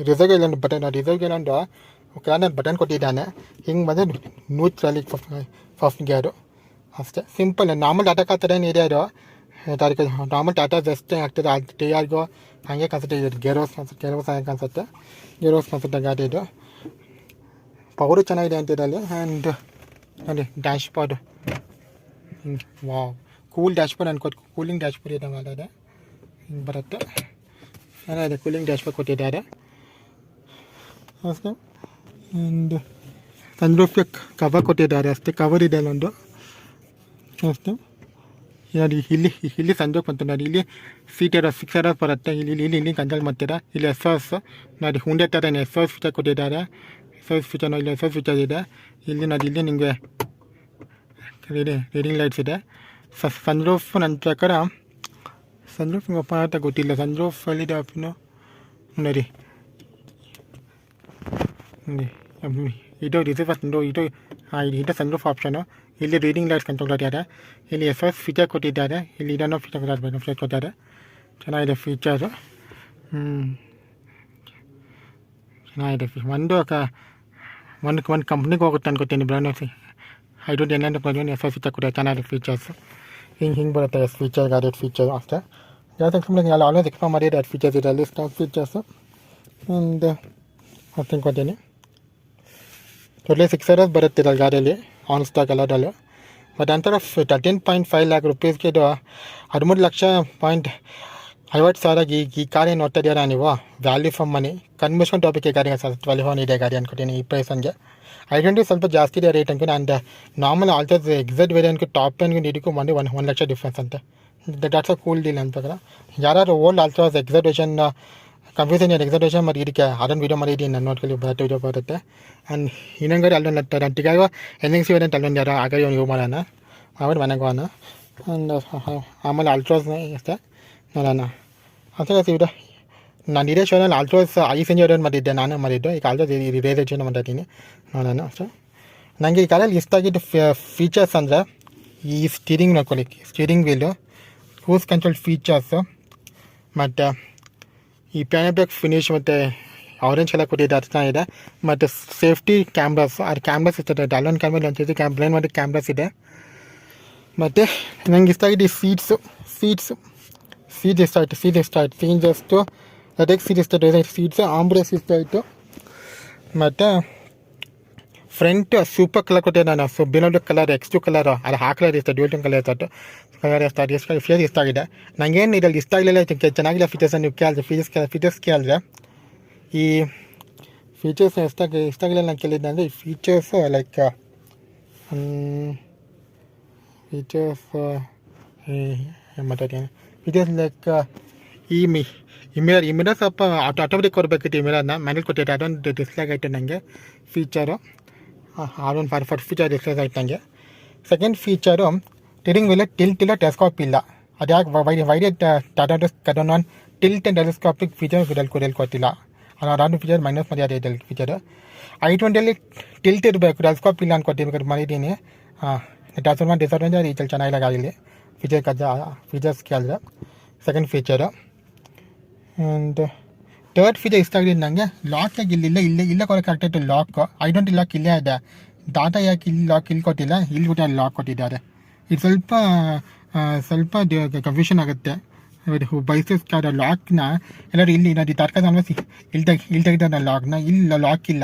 ರಿಸರ್ವ್ ಇಲ್ಲೊಂದು ಬಟನ್ ರಿಸರ್ವ್ಗೆ ಒಂದು ಬಟನ್ ಕೊಟ್ಟಿದ್ದಾನೆ ಹಿಂಗೆ ಬಂದರೆ ನ್ಯೂಟ್ರಲ್ಲಿ ಫಸ್ಟ್ ಗೇರು ಅಷ್ಟೇ ಸಿಂಪಲ್ ನಾರ್ಮಲ್ ಟಾಟಾ ಕಾರ್ ಥರ ಏನಿದೆ ಅದು ನಾರ್ಮಲ್ ಟಾಟಾ ಜಸ್ಟ್ ಆಗ್ತದೆ ಅದು ಟಿ ಆರ್ಗೋ ಹಾಗೆ ಕಾಣಿಸುತ್ತೆ ಇದು ಗೇರೋಸ್ ಹಾಗೆ ಕಾಣಿಸುತ್ತೆ ಗಾಡಿ ಇದು ಪವರು ಚೆನ್ನಾಗಿದೆ ಅಂತಿದ್ರಲ್ಲಿ ಆ್ಯಂಡ್ ನೋಡಿ dashboard wow cool dashboard ಅನ್ಕೋದು ಕೂಲಿಂಗ್ ಡ್ಯಾಶ್ ಬೋರ್ಡ್ ಇದೆ ಮಾಡಿದೆ ಹಿಂಗೆ ಬರುತ್ತೆ ಚೆನ್ನಾಗಿದೆ ಕೂಲಿಂಗ್ ಡ್ಯಾಶ್ ಬೋರ್ಡ್ ಕೊಟ್ಟಿದ್ದಾರೆ ಅಷ್ಟೇ ಆ್ಯಂಡ್ ಸನ್ರೂಫ್ಗೆ ಕವರ್ ಕೊಟ್ಟಿದ್ದಾರೆ ಅಷ್ಟೇ ಕವರ್ ಇದೆ ಅಲ್ಲೊಂದು ಅಷ್ಟೇ ನೋಡಿ ಇಲ್ಲಿ ಸಂಜೆ ಬಂತು ನೋಡಿ ಇಲ್ಲಿ ಸೀಟ್ ಇರೋ 6 hours ಬರುತ್ತೆ ಇಲ್ಲಿ ಕಂಟ್ರೋಲ್ ಮಾಡ್ತೀರಾ ಇಲ್ಲಿ ಎಸ್ ನೋಡಿ ಹುಂಡೆ ಥರ ಎಸ್ ಫೀಚರ್ ಕೊಟ್ಟಿದ್ದಾರೆ ಫೀಚರ್ ಇಲ್ಲಿ ಎಸ್ ಫೀಚರ್ ಇದೆ ಇಲ್ಲಿ ನೋಡಿ ಇಲ್ಲಿ ನಿಮಗೆ ರೀಡಿಂಗ್ ಲೈಟ್ಸ್ ಇದೆ ಸನ್ರೂಫ್ ನನ್ನ ಪ್ರಕಾರ ಸನ್ರೂಫ್ ಓಪನ್ ಅಂತ ಗೊತ್ತಿಲ್ಲ ಸನ್ರೂಫ್ ಎಲ್ಲಿದೆ ಆಪ್ಷನು ನೋಡಿ ಇದು ರಿಸರ್ವ್ ಇದು ಸನ್ರೂಫ್ ಆಪ್ಷನು ಇಲ್ಲಿ ರೀಡಿಂಗ್ ಲೈಟ್ಸ್ ಕಂಟ್ರೋಲ್ ಕೊಟ್ಟಿದ್ದಾರೆ ಇಲ್ಲಿ ಎಸ್ ಫೀಚರ್ ಕೊಟ್ಟಿದ್ದಾರೆ ಇಲ್ಲಿ ಇದನ್ನು ಫೀಚರ್ ಕೊಟ್ಟಿದ್ದಾರೆ ಚೆನ್ನಾಗಿದೆ ಫೀಚರ್ಸು ಚೆನ್ನಾಗಿದೆ ಒಂದು ಕಂಪ್ನಿಗೆ ಹೋಗುತ್ತೆ ಅನ್ಕೋತೀನಿ ಬ್ರ್ಯಾಂಡ್ ಐದು ಏನೇನು ಎಸ್ ಫೀಚರ್ ಕೊಟ್ಟಿದ್ದಾರೆ ಚೆನ್ನಾಗಿದೆ ಫೀಚರ್ಸು ಹಿಂಗೆ ಬರುತ್ತೆ ಎಸ್ ಫೀಚರ್ ಗಾಡಿ ಫೀಚರ್ ಅಷ್ಟೇ ಜಾಸ್ತಿ ಸುಮ್ಮನೆ ಆಲ್ವೇಸ್ ಎಕ್ಸ್ಪ್ಲೋರ್ ಮಾಡಿದೆ ಅದು ಫೀಚರ್ಸ್ ಇದೆ ಅಲ್ಲಿ ಸ್ಟಾಕ್ ಫೀಚರ್ಸು ಒಂದು ಅಷ್ಟು ಕೊಡ್ತೀನಿ ಟೋಟಲಿ 6 hours ಬರುತ್ತೆ ಗಾಡಿಯಲ್ಲಿ ಆನ್ ಸ್ಟಾಕ್ ಎಲ್ಲದಲ್ಲೂ ಬಟ್ ಅಂತರ 13.5 lakh rupeesಗೆ ಇದು 13,50,000 ಈ ಕಾರ್ ಏನು ನೋಡ್ತಾ ಇದ್ದೀರಾ ನೀವು ವ್ಯಾಲ್ಯೂ ಫಾರ್ ಮನಿ ಕನ್ವರ್ಷನ್ ಟಾಪಿಕ್ಗೆ ಗಾಡಿ ವ್ಯಾಲ್ಯೂ ಇದೆ ಗಾಡಿ ಅನ್ಕೊತೀನಿ ಈ ಪ್ರೈಸನ್ಗೆ ಐಡೆಂಟಿ ಸ್ವಲ್ಪ ಜಾಸ್ತಿ ಇದೆ ರೇಟ್ ಅನ್ಕೊಂಡು ಆ್ಯಂಡ್ ನಾರ್ಮಲ್ ಆಲ್ಟೋಸ್ ಎಕ್ಸಾಕ್ಟ್ ವೇರಿಯಂಟ್ಗೆ ಟಾಪ್ ಎಂಡ್ಗೆ ಇದಕ್ಕೂ ಬಂದು 1 lakh ಡಿಫ್ರೆನ್ಸ್ ಅಂತೆ ದಾಟ್ಸ್ ಅ ಕೂಲ್ ಡೀಲ್ ಅಂತ ಯಾರು ಓಲ್ಡ್ ಆಲ್ಟೋಸ್ ಎಕ್ಸಾಟೇಷನ್ ಕನ್ಫ್ಯೂಷನ್ ಎಕ್ಸಾಟೇಷನ್ ಮತ್ತು ಇದಕ್ಕೆ ಅದೊಂದು ವೀಡಿಯೋ ಮಾಡಿದ್ದೀನಿ ನಾನು ನೋಡ್ಕೊಳ್ಳಿ ವಿಡಿಯೋ ಬರುತ್ತೆ ಆ್ಯಂಡ್ ಇನ್ನೊಂದು ಗಾಡಿ ಅಲ್ಲೊಂದು ಟಿಗಾಗೋ NXC ವೇರಿಯಂಟ್ ಅಲ್ಲೊಂದು ಯಾರೋ ಆಗ ಯೂಸ್ ಮಾಡೋಣ ಮಾಡ್ಬಿಟ್ಟು ಮನೆಗೆ ಹೋಗೋಣ. ಒಂದು ಆಮೇಲೆ ಅಲ್ಟ್ರಾಸ್ನ ಅಷ್ಟೇ ನೋಡೋಣ. ಅಷ್ಟೇ ಸಿಬಿಡ ನಾನು ಇದೇ ಶೋನಲ್ಲಿ ಅಲ್ಟ್ರಾಸ್ ಐಸೆಂಜ್ ಎರಡು ಮಾಡಿದ್ದೆ, ನಾನೇ ಮಾಡಿದ್ದು. ಈಗ ಅಲ್ಟ್ರಾಸ್ ರೇಜ್ ಮಾಡಿದ್ದೀನಿ ನೋಡೋಣ ಅಷ್ಟೇ. ನನಗೆ ಈ ಕಾರಲ್ಲಿ ಇಷ್ಟ ಆಗಿದ್ದು ಫೀಚರ್ಸ್ ಅಂದರೆ ಈ ಸ್ಟೀರಿಂಗ್ ನೋಡ್ಕೊಳ್ಳಿ, steering wheel, cruise control features, ಮತ್ತು ಈ ಪ್ಯಾನಬ್ಯಾಕ್ ಫಿನಿಶ್ ಮತ್ತು ಆರೆಂಜ್ ಕಲರ್ ಕೊಟ್ಟಿದ್ದೆ ಅದು ಚೆನ್ನಾಗಿದೆ. ಮತ್ತು ಸೇಫ್ಟಿ ಕ್ಯಾಮ್ರಾಸ್, ಅದು ಕ್ಯಾಮ್ರಾಸ್ ಇರ್ತದೆ, ಅಲ್ಲೊಂದು ಕ್ಯಾಮ್ರಾ ಒಂದು ಬ್ಲೈಂಡ್ ಮಾಡಿ ಕ್ಯಾಮ್ರಾಸ್ ಇದೆ. ಮತ್ತು ನನಗೆ ಇಷ್ಟ ಆಗಿದೆ ಈ ಸೀಟ್ ಇಷ್ಟ ಆಯಿತು. ಸೀಟ್ ಜಸ್ಟು ಅದಕ್ಕೆ ಸೀಟ್ ಇಷ್ಟ ಆಯಿತು. ಸೀಟ್ಸ್ ಆಂಬ್ರೆಸ್ ಇಷ್ಟ ಆಯಿತು. ಮತ್ತು ಫ್ರಂಟ್ ಸೂಪರ್ ಕಲರ್ ಕೊಟ್ಟಿದ್ದೆ ನಾನು, ಬಿನೋಡ್ ಕಲರ್ X2 ಕಲರು, ಅದು ಆ ಕಲರ್ ಇಷ್ಟ, ಡ್ಯೂಲ್ ಟೋನ್ ಕಲರ್ ಇತ್ತು. ಕಲರ್ ಫೀಚರ್ಸ್ ಇಷ್ಟ ಆಗಿದೆ. ನನಗೇನು ಇದರಲ್ಲಿ ಇಷ್ಟ ಆಗಲಿಲ್ಲ, ಚೆನ್ನಾಗಿಲ್ಲ ಫೀಚರ್ಸ್ ನೀವು ಕೇಳಿದ್ರೆ, ಫೀಚರ್ಸ್ ಕೇಳಿದ್ರೆ ಈ ಫೀಚರ್ಸ್ ಇಷ್ಟ ಆಗಿಲ್ಲ. ನಾನು ಕೇಳಿದ್ದೆ ಅಂದರೆ ಈ ಫೀಚರ್ಸು ಲೈಕ್ ಮಾತಾಡ್ತೀನಿ. ಫೀಚರ್ಸ್ ಲೈಕ್ ಈ ಮಿರರ್ ಸ್ವಲ್ಪ ಆಟೋಮೆಟಿಕ್ ಕೊಡಬೇಕಿತ್ತು. ಈ ಮಿರರ್ನ ಮ್ಯಾನುವಲ್ ಕೊಟ್ಟಿದ್ದೆ, ಅದೊಂದು ಡಿಸ್ಲೈಕ್ ಆಯಿತು ನನಗೆ ಫೀಚರು. ಅದೊಂದು ಫಸ್ಟ್ ಫೀಚರ್ ಡಿಸ್ಲೈಕ್ ಆಯ್ತು ನನಗೆ. Second feature steering wheel tilt ಇಲ್ಲ, ಟೆಲಿಸ್ಕೋಪ್ ಇಲ್ಲ. ಅದು ಯಾಕೆ wide Tata tilt and telescopic feature ಕೊಟ್ಟಿಲ್ಲ. ಅದೊಂದು ಫೀಚರ್ ಮೈನಸ್ ಮರ್ಯಾದೆ ಇದೆ ಫೀಚರು. i20ಯಲ್ಲಿ ಟಿಲ್ಟ್ ಇರಬೇಕು, ಟೆಲಿಸ್ಕೋಪ್ ಇಲ್ಲ ಅನ್ಕೊಟ್ಟಿರ್ಬೇಕು ಮಾಡಿದ್ದೀನಿ. ಡಿಸಡ್ವಾಂಟೇಜ್ ರೀಚಲ್ಲಿ ಚೆನ್ನಾಗಿಲ್ಲ ಗಾಡೀಲಿ ಫೀಚರ್ಸ್ ಕೇಳಿದ್ರೆ. Second feature. And third feature ಇಷ್ಟ ಆಗಿದೆ ನನಗೆ, ಲಾಕಾಗಿ ಇಲ್ಲ ಕೊಡೋಕೆ ಕರೆಕ್ಟಾಯಿತು ಲಾಕ್. i20 ಲಾಕ್ ಇಲ್ಲೇ ಇದೆ, ಟಾಟಾ ಯಾಕೆ ಇಲ್ಲಿ ಲಾಕ್ ಇಲ್ಲಿ ಕೊಟ್ಟಿಲ್ಲ, ಇಲ್ಲಿ ಕೂಡ ಲಾಕ್ ಕೊಟ್ಟಿದ್ದಾರೆ. ಇದು ಸ್ವಲ್ಪ ಕನ್ಫ್ಯೂಷನ್ ಆಗುತ್ತೆ. ಬೈಸಸ್ ಲಾಕ್ನ ಎಲ್ಲರೂ ಇಲ್ಲಿ ನಾನು ತರ್ಕ ಇಲ್ಲಿ ತೆಗಿತಾರೆ ಲಾಕ್ನ, ಇಲ್ಲಿ ಲಾಕ್ ಇಲ್ಲ,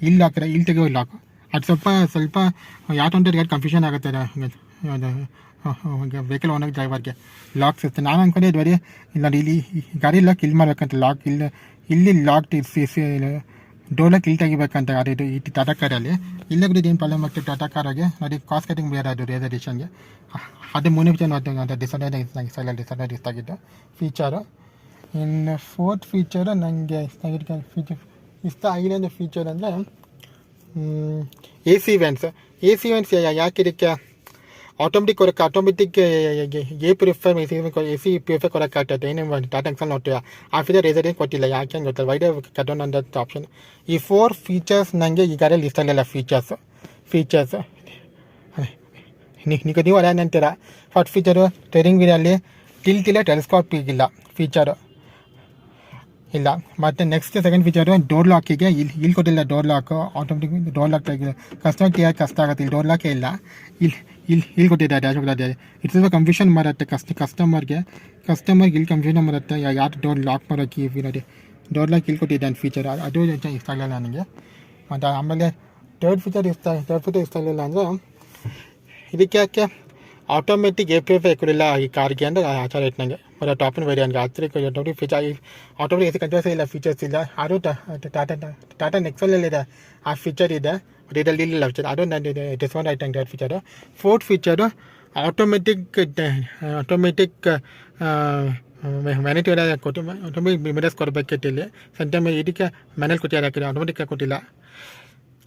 ಇಲ್ಲಿ ಲಾಕ್ ಇದೆ, ಇಲ್ಲಿ ತೆಗೆಯೋ ಲಾಕ್. ಅದು ಸ್ವಲ್ಪ ಯಾವ ಗಾಡಿ ಕನ್ಫ್ಯೂಷನ್ ಆಗುತ್ತೆ ವೆಹಿಕಲ್ ಓನರ್ ಡ್ರೈವರ್ಗೆ. ಲಾಕ್ಸ್ ಇರುತ್ತೆ. ನಾನು ಅಂದ್ಕೊಂಡಿದ್ದು ಬರೀ ಇಲ್ಲ ಇಲ್ಲಿ ಗಾಡಿ ಲಾಕ್ ಇಲ್ಲಿ ಮಾಡ್ಬೇಕಂತ, ಲಾಕ್ ಇಲ್ಲಿ ಲಾಕ್ ಡೋರ್ ಲಾಕ್ ಇಲ್ಲಿ ತೆಗಿಬೇಕಂತ ಗಾಡಿ ಈ ಟಾಟಾ ಕಾರಲ್ಲಿ. ಇಲ್ಲೇ ಕೂಡ ಏನು ಪ್ರಾಬ್ಲಮ್ ಆಗ್ತದೆ ಟಾಟಾ ಕಾರಾಗೆ. ನೋಡಿ ಕಾಸ್ಟ್ ಕಟಿಂಗ್ ಬೇರೆ ಅದು ರೇಸರ್ವೇಷನ್ಗೆ. ಅದೇ ಮೂರನೇ ಫೀಚರ್ ನೋಡ್ತೀನಿ, ಡಿಸಡ್ವಾಂಟೇಜ್ ಇಷ್ಟ ಆಗಿದ್ದು ಫೀಚರು. ಇನ್ನು ಫೋರ್ತ್ ಫೀಚರು ನನಗೆ ಇಷ್ಟ ಆಗಿರೋ ಫೀಚರ್ ಅಂದರೆ ಎ ಸಿ ವೆಂಟ್ಸ್ ಯಾಕೆ ಇದಕ್ಕೆ ಆಟೋಮೆಟಿಕ್ ಎ ಪ್ರಿಫರ್ ಕೊಡೋಕ್ಕಾಗ್ತದೆ. ಏನೇನು ಟಾಟಾ ಎಕ್ಸಲ್ ನೋಡ್ತೀವಿ ಆ ಫೀಚರ್ ರೇಸರ್ಗೆ ಕೊಟ್ಟಿಲ್ಲ, ಯಾಕೆ ಅಂತ ಗೊತ್ತಿಲ್ಲ. ವೈಡ್ ಕಟೋನ್ ಅಂತ ಆಪ್ಷನ್. ಈ 4 ಫೀಚರ್ಸ್ ನನಗೆ ಈ ಗಾಡಿಯಲ್ಲಿ ಇಷ್ಟ ಆಗಲಿಲ್ಲ. ಫೀಚರ್ಸ್ ನೀವು ಅದೇ ಅಂತೀರ. ಫಸ್ಟ್ ಫೀಚರು ಸ್ಟೀರಿಂಗ್ ವೀಲಲ್ಲಿ ಟಿಲ್ಟ್ ಇಲ್ಲ, ಟೆಲಿಸ್ಕೋಪಿಗಿಲ್ಲ ಫೀಚರು ಇಲ್ಲ. ಮತ್ತು ನೆಕ್ಸ್ಟ್ ಸೆಕೆಂಡ್ ಫೀಚರು ಡೋರ್ ಲಾಕಿಗೆ ಇಲ್ಲಿ ಕೊಟ್ಟಿಲ್ಲ. Door lock automatic door lock ತೆಗಿದೆ, ಕಸ್ಟಮರ್ ಕೇರ್ ಕಷ್ಟ ಆಗುತ್ತೆ. ಇಲ್ಲಿ ಡೋರ್ ಲಾಕೇ ಇಲ್ಲ, ಇಲ್ಲಿ ಕೊಟ್ಟಿದ್ದಾರೆ ಡ್ಯಾಶ್ಬೋರ್ಡ್. ಇಟ್ ಸ್ವಲ್ಪ ಕನ್ಫ್ಯೂಷನ್ ಮಾಡುತ್ತೆ ಕಸ್ಟಮರ್ಗೆ ಇಲ್ಲಿ ಕನ್ಫ್ಯೂಷನ್ ಮಾಡುತ್ತೆ ಯಾರು ಡೋರ್ ಲಾಕ್ ಮಾಡೋಕ್ಕೆ. ನೋಡಿ ಡೋರ್ ಲಾಕ್ ಇಲ್ಲಿ ಕೊಟ್ಟಿದ್ದಾನೆ ಫೀಚರ್, ಅದು ಇಷ್ಟ ಆಗಲಿಲ್ಲ ನನಗೆ. ಮತ್ತು ಆಮೇಲೆ ಥರ್ಡ್ ಫೀಚರ್ ಇಷ್ಟ ಆಗಲಿಲ್ಲ ಅಂದರೆ ಇದಕ್ಕೆ ಯಾಕೆ ಆಟೋಮೆಟಿಕ್ APF ಕೊಡಿಲ್ಲ ಈ ಕಾರ್ಗೆ ಅಂದರೆ ಆಚಾರ ಇತ್ತು ನನಗೆ. ಮತ್ತು ಟಾಪಿನ ವೇರಿಯಂಟ್ಗೆ automatic feature automatic AC controls ಇಲ್ಲ, ಫೀಚರ್ಸ್ ಇಲ್ಲ. ಅದು ಟಾಟಾ ನೆಕ್ಸಲಲ್ಲಿದೆ ಆ ಫೀಚರ್ ಇದೆ, ಇದರಲ್ಲಿ ಇಲ್ಲ ಫೀಚರ್. ಅದು ನನ್ನ ಡಿಸ್ಕೌಂಟ್ ಆಯ್ತು ನಂಗೆ ಫೀಚರು. ಫೋರ್ತ್ ಫೀಚರು ಆಟೋಮೆಟಿಕ್ ಮ್ಯಾನಿಟಿ ಆಟೋಮೆಟಿಕ್ ಮಿರರ್ಸ್ ಕೊಡಬೇಕಿತ್ತು. ಇಲ್ಲಿ ಸೆಂಟರ್ ಇದಕ್ಕೆ ಮ್ಯಾನುವಲ್ ಕೊಟ್ಟಿದ್ದಾರೆ, ಆಟೋಮೆಟಿಕ್ ಕೊಟ್ಟಿಲ್ಲ.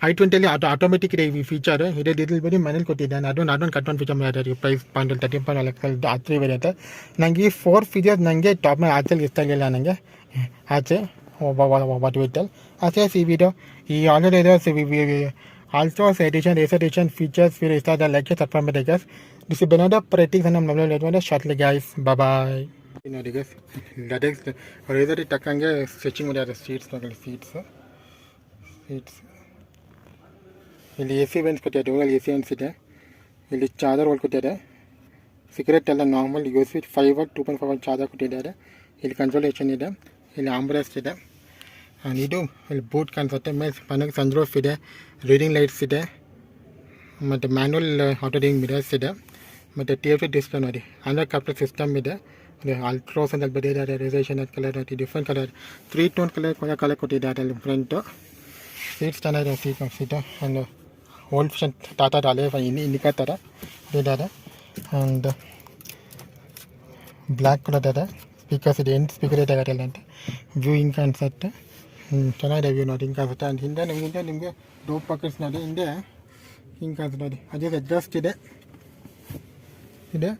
i20ಯಲ್ಲಿ ಆಟೋಮೆಟಿಕ್ ಇದೆ ಈ ಫೀಚರು. ಇದೇ ಬರೀ ಮನೇಲಿ ಕೊಟ್ಟಿದ್ದಾನೆ. ಅದೊಂದು ಕಟ್ಕೊಂಡು ಫೀಚರ್ ಮಾಡಿದ್ದಾರೆ. ಪ್ರೈಸ್ ಪಾಯಿಂಟಲ್ಲಿ 13.4 ಆಚೆ ಬರುತ್ತೆ. ನನಗೆ ಈ 4 ಫೀಚರ್ಸ್ ನನಗೆ ಟಾಪ್ ಮೇಲೆ ಆಚೆಗೆ ಇಷ್ಟ ಆಗಲಿಲ್ಲ ನನಗೆ. ಆಚೆ ವಾಟ್ ಆಚೆ ವಿಡಿಯೋ ಈ ಆಲ್ರೆಡಿ ಇದೆ ಆಲ್ಸೋಸ್ ಎಡಿಷನ್ ಫೀಚರ್ಸ್ ಇಷ್ಟ ಆದ ಲೈಕ್ ಸಬ್ಸ್ಕ್ರೈಬ್ ಮಾಡಿ ಗೈಸ್. ದಿಸ್ ಇಸ್ ಬೆನೋಡ ಪ್ರೆಟಿಕ್ಸ್ ನಮ್ಮ ಶಾರ್ಟ್ಲಿ ಗೈಸ್ ಬಾಯ್. ನೋಡಿ ಗೈಸ್ ಲಡೇಕ್ಸ್ ರೇಸರಿಗೆ ತಕ್ಕಂಗೆ ಸ್ಟಿಚಿಂಗ್ ಮಾಡಿದ್ದಾರೆ. ಸೀಟ್ಸ್ ಇಲ್ಲಿ AC ವೆಂಟ್ಸ್ ಕೊಟ್ಟಿದ್ದಾರೆ, ಡೋರಲ್ಲಿ AC ವೆಂಟ್ಸ್ ಇದೆ. ಇಲ್ಲಿ ಚಾರ್ಜರ್ ಕೊಟ್ಟಿದ್ದಾರೆ. ಸಿಗರೆಟ್ ಎಲ್ಲ ನಾರ್ಮಲ್ USB 5W 2.5 ಚಾರ್ಜರ್ ಕೊಟ್ಟಿದ್ದಾರೆ. ಇಲ್ಲಿ ಕಂಟ್ರೋಲೇಷನ್ ಇದೆ, ಇಲ್ಲಿ ಆಂಬ್ರೆಸ್ಟ್ ಇದೆ. ಇದು ಇಲ್ಲಿ ಬೂಟ್ ಕಾಣಿಸುತ್ತೆ. ಮೇಲೆ ಮನೆಗೆ ಸನ್ರೂಫ್ ಇದೆ, ರೀಡಿಂಗ್ ಲೈಟ್ಸ್ ಇದೆ, ಮತ್ತು ಮ್ಯಾನುವಲ್ ಆಟೋ ರೀಡಿಂಗ್ ಮಿರರ್ಸ್ ಇದೆ, ಮತ್ತು TFT ಡಿಸ್ಪ್ಲೇ ನೋಡಿ. ಅಂದರೆ ಕಪ್ಟರ್ ಸಿಸ್ಟಮ್ ಇದೆ. ಅಲ್ಟ್ರೋಸ್ ಅಂತ ಬರೆದಿದ್ದಾರೆ. Reservation colour different colour 3 tone colour ಕೊಟ್ಟಿದ್ದಾರೆ. ಅಲ್ಲಿ ಫ್ರಂಟು ಸೀಟ್ಸ್ ಚೆನ್ನಾಗಿದೆ. Seat and old fashion Tata ಹಳೆ ಇಂಡಿಕಾ ಥರ ಇದ್ದಾರೆ. ಆ್ಯಂಡ್ ಬ್ಲ್ಯಾಕ್ ಕಲರ್ ಇದೆ. ಸ್ಪೀಕರ್ಸ್ ಇದೆ, 8 ಸ್ಪೀಕರ್ ಇದೆ ಗಾಡಿಯಲ್ಲಿ ಅಂತ. ವ್ಯೂ ಹಿಂಗೆ ಕಾಣಿಸುತ್ತೆ, ಚೆನ್ನಾಗಿದೆ ವ್ಯೂ ನೋಡಿ, ಹಿಂಗೆ ಕಾಣಿಸುತ್ತೆ. ಆ್ಯಂಡ್ ಹಿಂದೆ ನಿಮಗೆ ಡೋರ್ ಪಾಕೆಟ್ಸ್ ನೋಡಿ, ಹಿಂದೆ ಹಿಂಗೆ ಕಾಣಿಸುತ್ತೆ ನೋಡಿ. ಅದೇ ಅಡ್ಜಸ್ಟ್ ಇದೆ. ಇದೆ,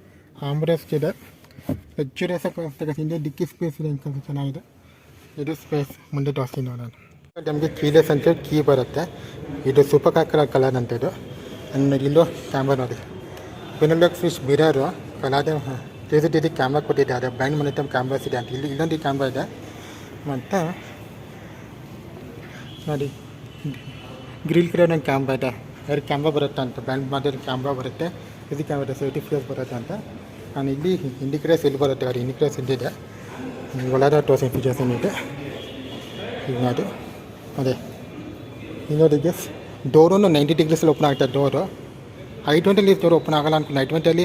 ಆಮ್ರೆಸ್ಟ್ ಇದೆ, ಲಕ್ಸುರಿಯಸ್ ಹಿಂದೆ ಡಿಕ್ಕಿ ಸ್ಪೇಸ್ ಇದೆ ಅಂತ ಚೆನ್ನಾಗಿದೆ. ಇದು ಸ್ಪೇಸ್ ಮುಂದೆ ತೋರಿಸ್ತೀನಿ ನೋಡೋಣ. ನಮಗೆ ಕೀಲೆಸ್ ಅಂತ ಕೀ ಬರುತ್ತೆ. ಇದು ಸೂಪರ್ ಕಲರ್ ಅಂತ ಇದು. ಇಲ್ಲೂ ಕ್ಯಾಮ್ರಾ ನೋಡಿ, ಫಿನೋಲೆಕ್ಸ್ ಫಿಶ್ ಮಿರರು ಕಲಾದ ಟಿ ಕ್ಯಾಮ್ರಾ ಕೊಟ್ಟಿದ್ದಾರೆ. ಬ್ಯಾಂಡ್ ಮನೆ ಕ್ಯಾಮ್ರಾಸ್ ಇದೆ ಅಂತ. ಇಲ್ಲಿ ಇಲ್ಲೊಂದು ಕ್ಯಾಮ್ರಾ ಇದೆ. ಮತ್ತು ನೋಡಿ ಗ್ರಿಲ್ ಕಡೆ ಒಂದು ಕ್ಯಾಮ್ರಾ ಇದೆ. ಎರಡು ಕ್ಯಾಮ್ರಾ ಬರುತ್ತೆ ಅಂತ, ಬ್ಯಾಂಡ್ ಮಾಡಿದ್ರೆ ಕ್ಯಾಮ್ರಾ ಬರುತ್ತೆ, ಇದು ಕ್ಯಾಮ್ರಾ ಸೇಫ್ಟಿ ಫೀಚರ್ಸ್ ಬರುತ್ತೆ ಅಂತ. ನಾನು ಇಲ್ಲಿ ಇಂಡಿಕ್ರೇಸ್ ಇಲ್ಲಿ ಬರುತ್ತೆ, ಅವ್ರು ಇಂಡಿಕ್ರೇಸ್ ಇದ್ದಿದೆ. ಒಳ್ಳೆದ ಟೋಸಿಂಗ್ ಫೀಚರ್ಸ್ ಏನಿದೆ ಈಗ ನೋಡಿ. ಅದೇ ಇನ್ನೊಂದಿಗೆ ಡೋರು 90 ಡಿಗ್ರೀಸಲ್ಲಿ ಓಪನ್ ಆಗುತ್ತೆ. ಡೋರು I20 ಡೋರ್ ಓಪನ್ ಆಗೋಲ್ಲ ಅನ್ಕೊಂಡು, I20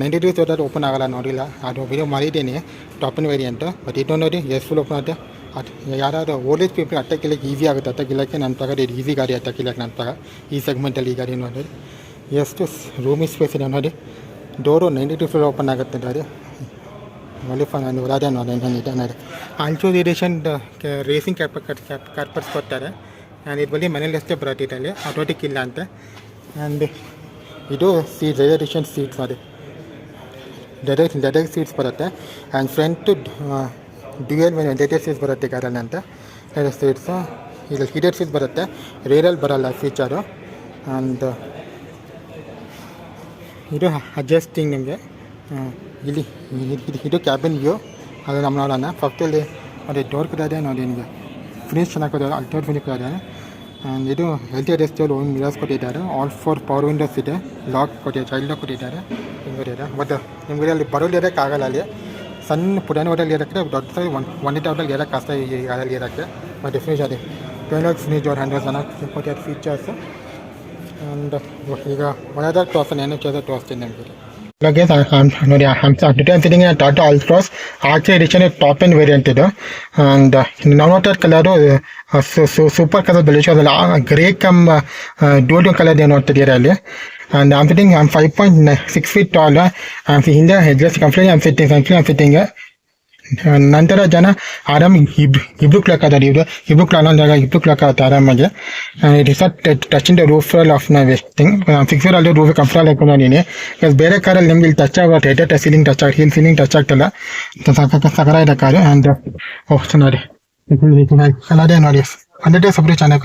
90 ಡಿಗ್ರೀಸ್ ಡೋರ್ ಓಪನ್ ಆಗೋಲ್ಲ, ನೋಡಿಲ್ಲ. ಅದು ವಿಡಿಯೋ ಮಾಡಿದ್ದೀನಿ ಟಾಪಿನ ವೇರಿಯಂಟು. ಬಟ್ ಇದು ನೋಡಿ ಫುಲ್ ಓಪನ್ ಆಗುತ್ತೆ. ಅದು ಯಾರಾದ್ರು ಓಲ್ಡ್ ಏಜ್ ಪೀಪಲ್ ಅಟ್ಟಕ್ಕಿಲ್ಲಕ್ಕೆ ಈಸಿ ಆಗುತ್ತೆ. ಅಟ್ಟಕ್ಕಿಲ್ಲಕ್ಕೆ ನನ್ನ ತಗೊಂಡು ಇದು ಈಸಿ ಗಾಡಿ ಅಟ್ಟಕ್ಕಿಲ್ಲಕ್ಕೆ ನನ್ನ ತಗ ಈ ಸೆಗ್ಮೆಂಟಲ್ಲಿ ಈ ಗಾಡಿ ನೋಡಿ ಎಷ್ಟು ರೂಮಿ ಸ್ಪೇಸ್ ಇದೆ ನೋಡಿ. ಡೋರು 90 ಡಿಗ್ರೀಸ್ ಓಪನ್ ಆಗುತ್ತೆ ನೋಡಿ. ಒಳ್ಳೆ ನಾನು ಅದೇ ನೋಡಿ ಏನಿದೆ ನೋಡಿ. ಆಲ್ಚೋ ಎಡಿಷನ್ ರೇಸಿಂಗ್ ಕಾರ್ಪರ್ಸ್ ಕೊಡ್ತಾರೆ. ಆ್ಯಂಡ್ ಇದು ಬಳಿ ಮನೇಲಿ ಅಷ್ಟೇ ಬರುತ್ತೆ, ಇದರಲ್ಲಿ ಆಟೋಟಿಕ್ ಇಲ್ಲ ಅಂತ. ಆ್ಯಂಡ್ ಇದು ಸೀಟ್ಸ್ ಎಡಿಷನ್ ಸೀಟ್ಸ್ ನೋಡಿ, ಲೆದರ್ ಸೀಟ್ಸ್ ಬರುತ್ತೆ. And front dual leather seats ಬರುತ್ತೆ ಕಾರಲ್ಲಿ ಅಂತ. ಲೆದರ್ ಸೀಟ್ಸು ಇಲ್ಲಿ ಹೀಟೆಡ್ ಸೀಟ್ ಬರುತ್ತೆ, ರೇರಲ್ಲಿ ಬರೋಲ್ಲ ಫೀಚರು. ಆ್ಯಂಡ್ ಇದು ಅಡ್ಜಸ್ಟಿಂಗ್ ನಿಮಗೆ ಇಲ್ಲಿ ಇದು ಕ್ಯಾಬಿನ್ ವ್ಯೂ. ಅದು ನಮ್ಮ ನೋಡೋಣ ಪಕ್ಕದಲ್ಲಿ ನೋಡಿ. ಡೋರ್ ಕೂಡ ಇದೆ ನೋಡಿ, ನಿಮಗೆ ಫಿನಿಶ್ ಚೆನ್ನಾಗಿ ಕೊಟ್ಟಿದ್ದಾರೆ, ಅಲ್ಟೋರ್ ಫಿನಿಶ್ ಕೊಟ್ಟಿದ್ದಾರೆ. ಆ್ಯಂಡ್ ಇದು LTD ಓನ್ ಮಿರರ್ಸ್ ಕೊಟ್ಟಿದ್ದಾರೆ. ಆಲ್ 4 ಪವರ್ ವಿಂಡೋಸ್ ಇದೆ, ಲಾಕ್ ಕೊಟ್ಟಿದ್ದಾರೆ, ಚೈಲ್ಡ್ ಲಾಕ್ ಕೊಟ್ಟಿದ್ದಾರೆ. ಹಿಂಗೆ ಬಟ್ ನಿಮಗೆ ಅಲ್ಲಿ ಬರೋಲ್ಲಿ ಇರೋಕ್ಕಾಗಲ್ಲ. ಅಲ್ಲಿ ಸಣ್ಣ ಪುರಾಣ ಹೋಟೆಲ್ ಇರೋಕ್ಕೆ ದೊಡ್ಡ ಸೈಜ್ 180 ಹೋಟೆಲ್ ಇರೋಕ್ಕೆ ಕಷ್ಟ ಈ ಗಾಡಿಯಲ್ಲಿ ಇರೋಕ್ಕೆ. ಮತ್ತು ಡಿಫ್ರೆನ್ಸ್ ಅದೇ ಪೇನೋಕ್ ಫಿನಿಶ್ ಡೋರ್ ಹ್ಯಾಂಡಲ್ಸ್ ಚೆನ್ನಾಗಿ ಕೊಟ್ಟಿದ್ದಾರೆ ಫೀಚರ್ಸು. ಆ್ಯಂಡ್ ಈಗ ಒಳ್ಳೆದಾಗ ತೋರಿಸ್ತಾನೆ, ಏನು ಚೇಸ ತೋರಿಸ್ತೀನಿ ನಿಮಗೆ. ಇವಾಗೆ ನೋಡಿ, ಸಿಟಿಂಗ್ ಟಾಟಾ ಆಲ್ಟ್ರಾಸ್ ಆರ್ಚ್ ಎಡಿಷನ್ ಟಾಪ್ ಎಂಡ್ ವೇರಿಯಂಟ್ ಇದು. ಆ್ಯಂಡ್ ನಾವು ನೋಡ್ತಾ ಕಲರು ಸೂಪರ್ ಕಲರ್ ಬೆಳೆಸೋದಲ್ಲ, ಗ್ರೇ ಕಮ್ ಡೋಡ್ ಕಲರ್ ಏನು ನೋಡ್ತಿದ್ದೀರಾ ಅಲ್ಲಿ. And I'm fitting 5.6 feet tall. ಹಿಂದೆ ಹೆಡ್ಲೆಸ್ ಕಂಪ್ಲೀಟ್ ಐಮ್ ಫಿಟ್ಟಿಂಗ್. ನಂತರ ಜನ ಆರಾಮ್ ಇಬ್ರು ಕ್ಲಾಕ್ ಅದಾರೆ. ಇಬ್ರು ಕ್ಲಾಕ್ ಅಂದಾಗ ಇಬ್ರು ಕ್ಲಾಕ್ ಆಗುತ್ತೆ ಆರಾಮಾಗಿ. It is touch in the roof of ನಾ ವೆಸ್ಟಿಂಗ್ 6 feet ಅಲ್ಲಿ ರೂಫ್ ಕಂಫರ್ಟಬಲ್ ಹಾಕೊಂಡಿದ್ದೀನಿ. ಬೇರೆ ಕಾರಲ್ಲಿ ನಿಮ್ಗೆ ಇಲ್ಲಿ ಟಚ್ ಆಗುತ್ತೆ, ಹೆಡ್ ಸೀಲಿಂಗ್ ಟಚ್ ಆಗುತ್ತೆ, ಹಿಲ್ ಸೀಲಿಂಗ್ ಟಚ್ ಆಗ್ತಿಲ್ಲ. ಸಕರ ಇದೆ ಕಾರು. ಆ್ಯಂಡ್ ನೋಡಿ ಅದೇ ನೋಡಿ 100 ಸ್ವಲ್ಪ ಚೆನ್ನಾಗಿ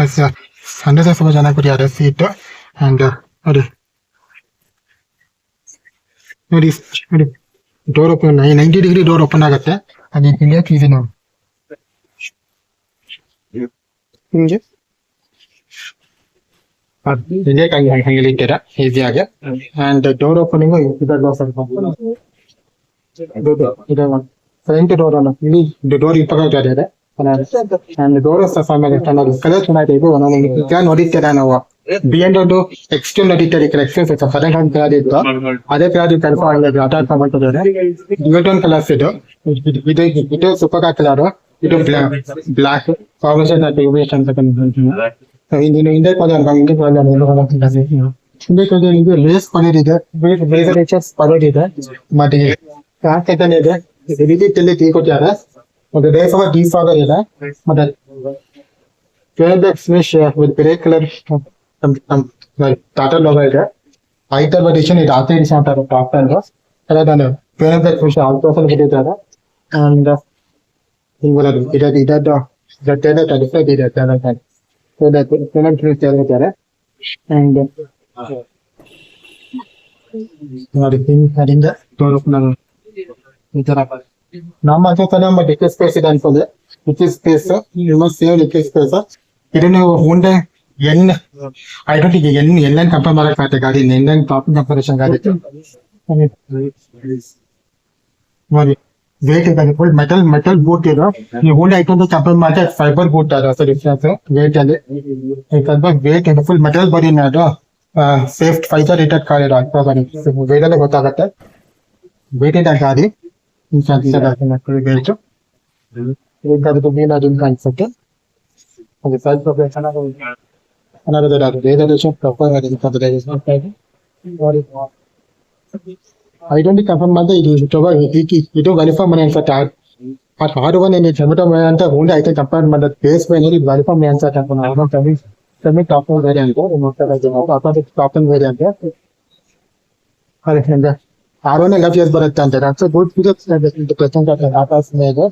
ಕೊಟ್ಟಿದ್ದಾರೆ ಸೀಟು. ಆ್ಯಂಡ್ ನೋಡಿ ನೋಡಿ ನೋಡಿ door open 90 degree door open ಆಗುತ್ತೆ. ಅದು ಹಿಂಗೆ ಈಸಿ ನೋಡಿ, ಹಿಂಗೆ ಹಂಗೆ ಇಟ್ಟಿರ ಈಸಿಯಾಗಿ. ಆ್ಯಂಡ್ ಡೋರ್ ಓಪನಿಂಗು ಇದೆ ಫ್ರಂಟ್ ಡೋರ್ ಅಲ್ಲ, ಇಲ್ಲಿ ಡೋರ್ ಇಪ್ಪತ್ತಾಗಿದೆ. ಆ್ಯಂಡ್ ಡೋರ್ ಕಲರ್ ಚೆನ್ನಾಗಿದೆ. ಇದು ಈಗ ನೋಡಿರ್ತೀರ ನಾವು BMW X2 ನೋಡಿರ್ತೀರಿ, ಕಲರ್ ಇತ್ತು, ಅದೇ ಕಲರ್ ಡ್ಯೂಟೋನ್ ಕಲರ್ಸ್ ಇದು. ಇದು ಸೂಪರ್ ಕಲರ್, ಇದು ಬ್ಲಾಕ್ ಕಾಂಬಿನೇಷನ್ ಹಿಂದೆ ಹಿಂದೆ ಲೇಸ್ ಪನೀರ್ ಇದೆ, ಪನೀರ್ ಇದೆ, ಮತ್ತೆ ಇದೆ, ರೀತಿಯಲ್ಲಿ ಟೀ ಕೊಟ್ಟಿದ್ದಾರೆ. ಮತ್ತೆ ಡೀ ಫಾಗರ್ ಇದೆ, ಮತ್ತೆ ಗ್ರೇ ಕಲರ್ ಟಾಟಾ ಲೋಗೋ ಇದೆ. ಐಟರ್ ಎಡಿಷನ್ ಇದು ಆತ ಎಡಿಷನ್ ಅಂತಾರೆ ಟಾಪ್ ಅಂಡ್ ಬಿಟ್ಟಿದ್ದಾರೆ. ಅಂಡ್ ಇದದ್ದು ಅಂಡ್ ನೋಡಿ ಅದಿಂದ ಈ ತರ ನಮ್ಮ ನಮ್ಮ ಡಿಕ್ಕಿ ಸ್ಪೇಸ್ ಇದೆ ಅನ್ಕೊಂಡೆ. ಡಿಕ್ಕಿ ಸ್ಪೇಸ್ ಸೇವ್ ಡಿಕ್ಕಿ ಸ್ಪೇಸ್ ಇದು ನೀವು ಮುಂದೆ ಎಲ್ಲೆನ್ ಕಂಪೇರ್ ಮಾಡಕ್ಕಾಗುತ್ತೆ ಗಾಡಿ, ಎಲ್ಲೆನ್ ಟಾಪ್ ಕಂಪರೇಷನ್ ಗಾಡಿ ನೋಡಿ. ವೇಟ್ ಇದೆ, ಫುಲ್ ಮೆಟಲ್ ಬೂಟ್ ಇದು. ನೀವು ಓಲ್ಡ್ ಐಟಮ್ ಕಂಪೇರ್ ಮಾಡಿದ್ರೆ ಫೈಬರ್ ಬೂಟ್ ಅದು ಡಿಫ್ರೆನ್ಸ್ ವೇಟ್ ಅಲ್ಲಿ. ವೇಟ್ ಇದೆ, ಫುಲ್ ಮೆಟಲ್ ಬಾಡಿ ಅದು ಸೇಫ್ಟ್ 5-star ರೇಟೆಡ್ ಕಾರ್ ಇದು. ವೇಟ್ ಅಲ್ಲೇ ಗೊತ್ತಾಗುತ್ತೆ ವೇಟ್ ಇದೆ ಗಾಡಿ. ಅನ್ಸುತ್ತೆ ಐಡೆಂಟಿ ಕನ್ಫರ್ಮ್ ಮಾಡಿದ್ರೆ ಇದು ವೆರಿಫೈ ಮನೆ ಅನ್ಸುತ್ತೆ. R1 ಏನಿದೆ ಟೊಮೆಟೊ ಮನೆ ಅಂತ ಓನ್ಲಿ ಐಟಮ್ ಕಂಪೇರ್ ಮಾಡಿದ್ರೆ ಬೇಸ್ ಮನೆ ಇದು ವೆರಿಫೈ ಮನೆ ಅನ್ಸುತ್ತೆ. Semi top variant top variant. ಅದರಿಂದ R1 ಎಲ್ಲ ಫೀಚರ್ಸ್ ಬರುತ್ತೆ ಅಂತ so good features present Tatas ಮೇಲೆ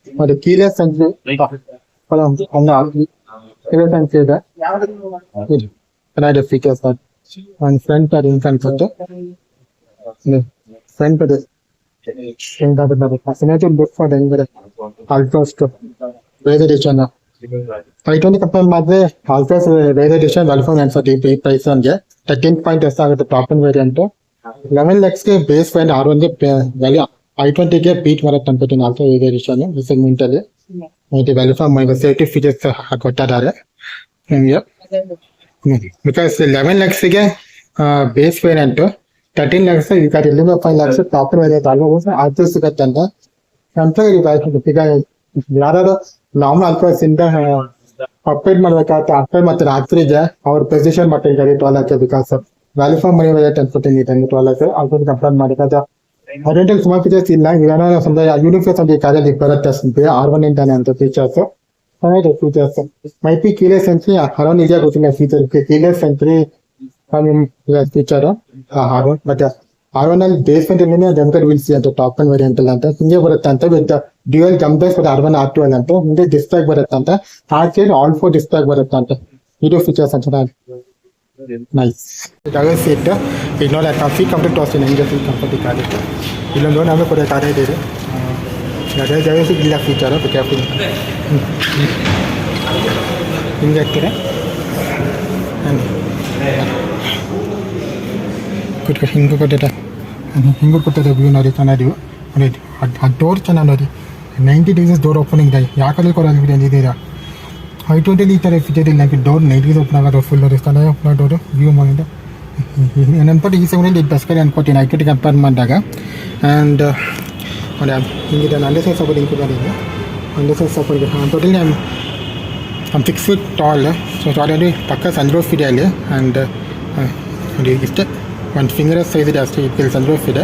ಮತ್ತೆ ಕೀಲೆಸ್ ಎಂಟ್ರಿ ಕೀಲೆಸ್ ಎಂಟ್ರಿ ಇದೆ ಚೆನ್ನಾಗಿದೆ ಫೀಚರ್ಸ್ ಒಂದು ಫ್ರಂಟ್ ಅದು ಇನ್ ಅನ್ಸುತ್ತೆ ಫ್ರಂಟ್ ಅದು ಸಿನೇಟರ್ ಬುಕ್ ಫಾರ್ ಹೆಂಗಿದೆ ಅಲ್ಟ್ರಾಸ್ಟ್ ವೇರ್ ಎಡಿಷನ್ I20 ಕಂಪೇರ್ ಮಾಡಿದ್ರೆ ಅಲ್ಟ್ರಾಸ್ ವೇರ್ ಎಡಿಷನ್ 1290 ಈ ಪ್ರೈಸ್ ಹಂಗೆ 13 ಎಷ್ಟಾಗುತ್ತೆ ಟಾಪ್ ಅಂಡ್ ವೇರಿಯಂಟ್ 11 lakhsಗೆ ಬೇಸ್ ಫೈನ್ R1ಗೆ ವ್ಯಾಲ್ಯೂ I20ಗೆ ಬೀಟ್ ಬರುತ್ತೆ ಅನ್ಕೋತೀನಿ ಆಲ್ಸೋ ವೇರ್ ಎಡಿಷನ್ ಈ ಸೆಗ್ಮೆಂಟ್ ಅಲ್ಲಿ ಇದು value for my safety features ಕೊಟ್ಟಿದ್ದಾರೆ ನಿಮಗೆ ಬಿಕಾಸ್ 11 lakhsಗೆ ಬೇಸ್ ವೇರಿಯಂಟ್ 13 lakhs ಈಗ 5 lakhs top end variant almost ಅದು ಸಿಗುತ್ತೆ ಅಂತ ಈಗ ಯಾರು ನಾರ್ಮಲ್ ಅಲ್ಟ್ರಾಸ್ ಇಂದ ಅಪ್ಡೇಟ್ ಮಾಡ್ಬೇಕಾಗುತ್ತೆ ಅಪ್ಡೇಟ್ ಮತ್ತೆ ರಾತ್ರಿಗೆ ಅವ್ರ ಪೊಸಿಷನ್ ಮಾಡ್ತಿದ್ದಾರೆ 12 lakhs because value for money variant ಅನ್ಕೋತೀನಿ 12 lakhs ಅಲ್ಟ್ರಾಸ್ ಕಂಪೇರ್ ಮಾಡಿದ್ರೆ ಅದರಲ್ಲಿ ಸುಮಾರು ಫೀಚರ್ಸ್ ಇಲ್ಲ ಏನೋ ಯೂನಿಫೇಸ್ ಅಂತ ಈ ಕಾರಲ್ಲಿ ಬರುತ್ತೆ R1 ಇಂದಾನೆ ಅಂತ ಫೀಚರ್ಸ್ ಚೆನ್ನಾಗಿದೆ ಫೀಚರ್ಸ್ ಮೈಪಿ ಕೀಲೆಸ್ ಎಂಟ್ರಿ ಅರೌಂಡ್ ಇದೆಯಾ ಗೊತ್ತಿಲ್ಲ feature keyless entry feature R1 ಮತ್ತೆ R1 ಅಲ್ಲಿ ಬೇಸ್ಮೆಂಟ್ ಅಲ್ಲಿ ಜಂಪರ್ ವೀಲ್ಸ್ ಅಂತ ಟಾಪ್ ಅಂಡ್ ವೇರಿಯಂಟ್ ಅಲ್ಲ ಅಂತ ಹಿಂಗೆ ಬರುತ್ತೆ ಅಂತ ವಿತ್ ಡ್ಯೂಯಲ್ ಜಂಪರ್ಸ್ ಮತ್ತೆ R1 R2 ಅಲ್ಲ ಅಂತ ಹಿಂದೆ ಡಿಸ್ಕ್ ಬರುತ್ತೆ ಅಂತ ಆರ್ಚೇರ್ ಆಲ್ 4 ಡಿಸ್ಕ್ ಬರುತ್ತೆ ಅಂತ ಇದು ಫೀಚರ್ಸ್ ಅಂತ ನೈಸ್ ಡಬಲ್ ಸೀಟ್ ಈಗ ನೋಡಿ ಸೀಟ್ ಕಂಪ್ಲೀಟ್ ತೋರಿಸ್ತೀನಿ ನಿಮಗೆ ಸೀಟ್ ಕಂಫರ್ಟ್ ಆಗುತ್ತೆ ಇಲ್ಲೊಂದು ನಮಗೆ ಕೂಡ ಕಾರ್ಯ ಇದೆ ಅದೇ ಡಬಲ್ ಸೀಟ್ ಇಲ್ಲ ಫೀಚರು ಕ್ಯಾಫಿನ್ ಹಿಂಗೆ ಆಗ್ತೀರಾ ಕುಟ್ಕೊಂಡು ಹಿಂಗೆ ಕೊಟ್ಟಿದ್ದೆ ಹಿಂಗೆ ಕೊಟ್ಟಿದ್ದೆ ವ್ಯೂ ನೋಡಿ ಚೆನ್ನಾಗಿ ನೋಡಿ ಆ ಡೋರ್ ಚೆನ್ನಾಗಿ ನೋಡಿ 90 degrees ಡೋರ್ ಓಪನಿಂಗ್ ಇದೆ ಯಾಕಲ್ಲಿ ಕೊಡೋದು ಇದ್ದೀರಾ I20 ಈ ಥರ ಫೀಚರ್ ಇಲ್ಲ ನನಗೆ ಡೋರ್ 90 degrees ಓಪನ್ ಆಗೋದು ಫುಲ್ ನೋಡಿ ಚೆನ್ನಾಗಿ ಓಪನ್ ಆಗೋದು ವ್ಯೂ ಮಾಡಿದ ಅನ್ಕೊಂಡು ಈ ಸೆವೆನಲ್ಲಿ ಇದು ಬೆಸ್ಟ್ ಅನ್ಕೋತೀನಿ I20 ಕಂಪೇರ್ ಮಾಡಿದಾಗ ಆ್ಯಂಡ್ ನೋಡಿ ಹಿಂಗಿದೆ ಅಂಡರ್ ಸೈಡ್ ಸಪೋರ್ಟ್ ಹಿಂಗೆ ಬಂದಿದೆ under side support totally I'm 6 feet tall so already ಪಕ್ಕ ಸನ್ರೂಫ್ ಇದೆ ಅಲ್ಲಿ ಆ್ಯಂಡ್ ನೋಡಿ ಇಷ್ಟೇ ಒಂದು ಫಿಂಗರ್ ಸೈಜ್ ಇದೆ ಅಷ್ಟೇ ಇಲ್ಲಿ ಸನ್ರೂಫ್ ಇದೆ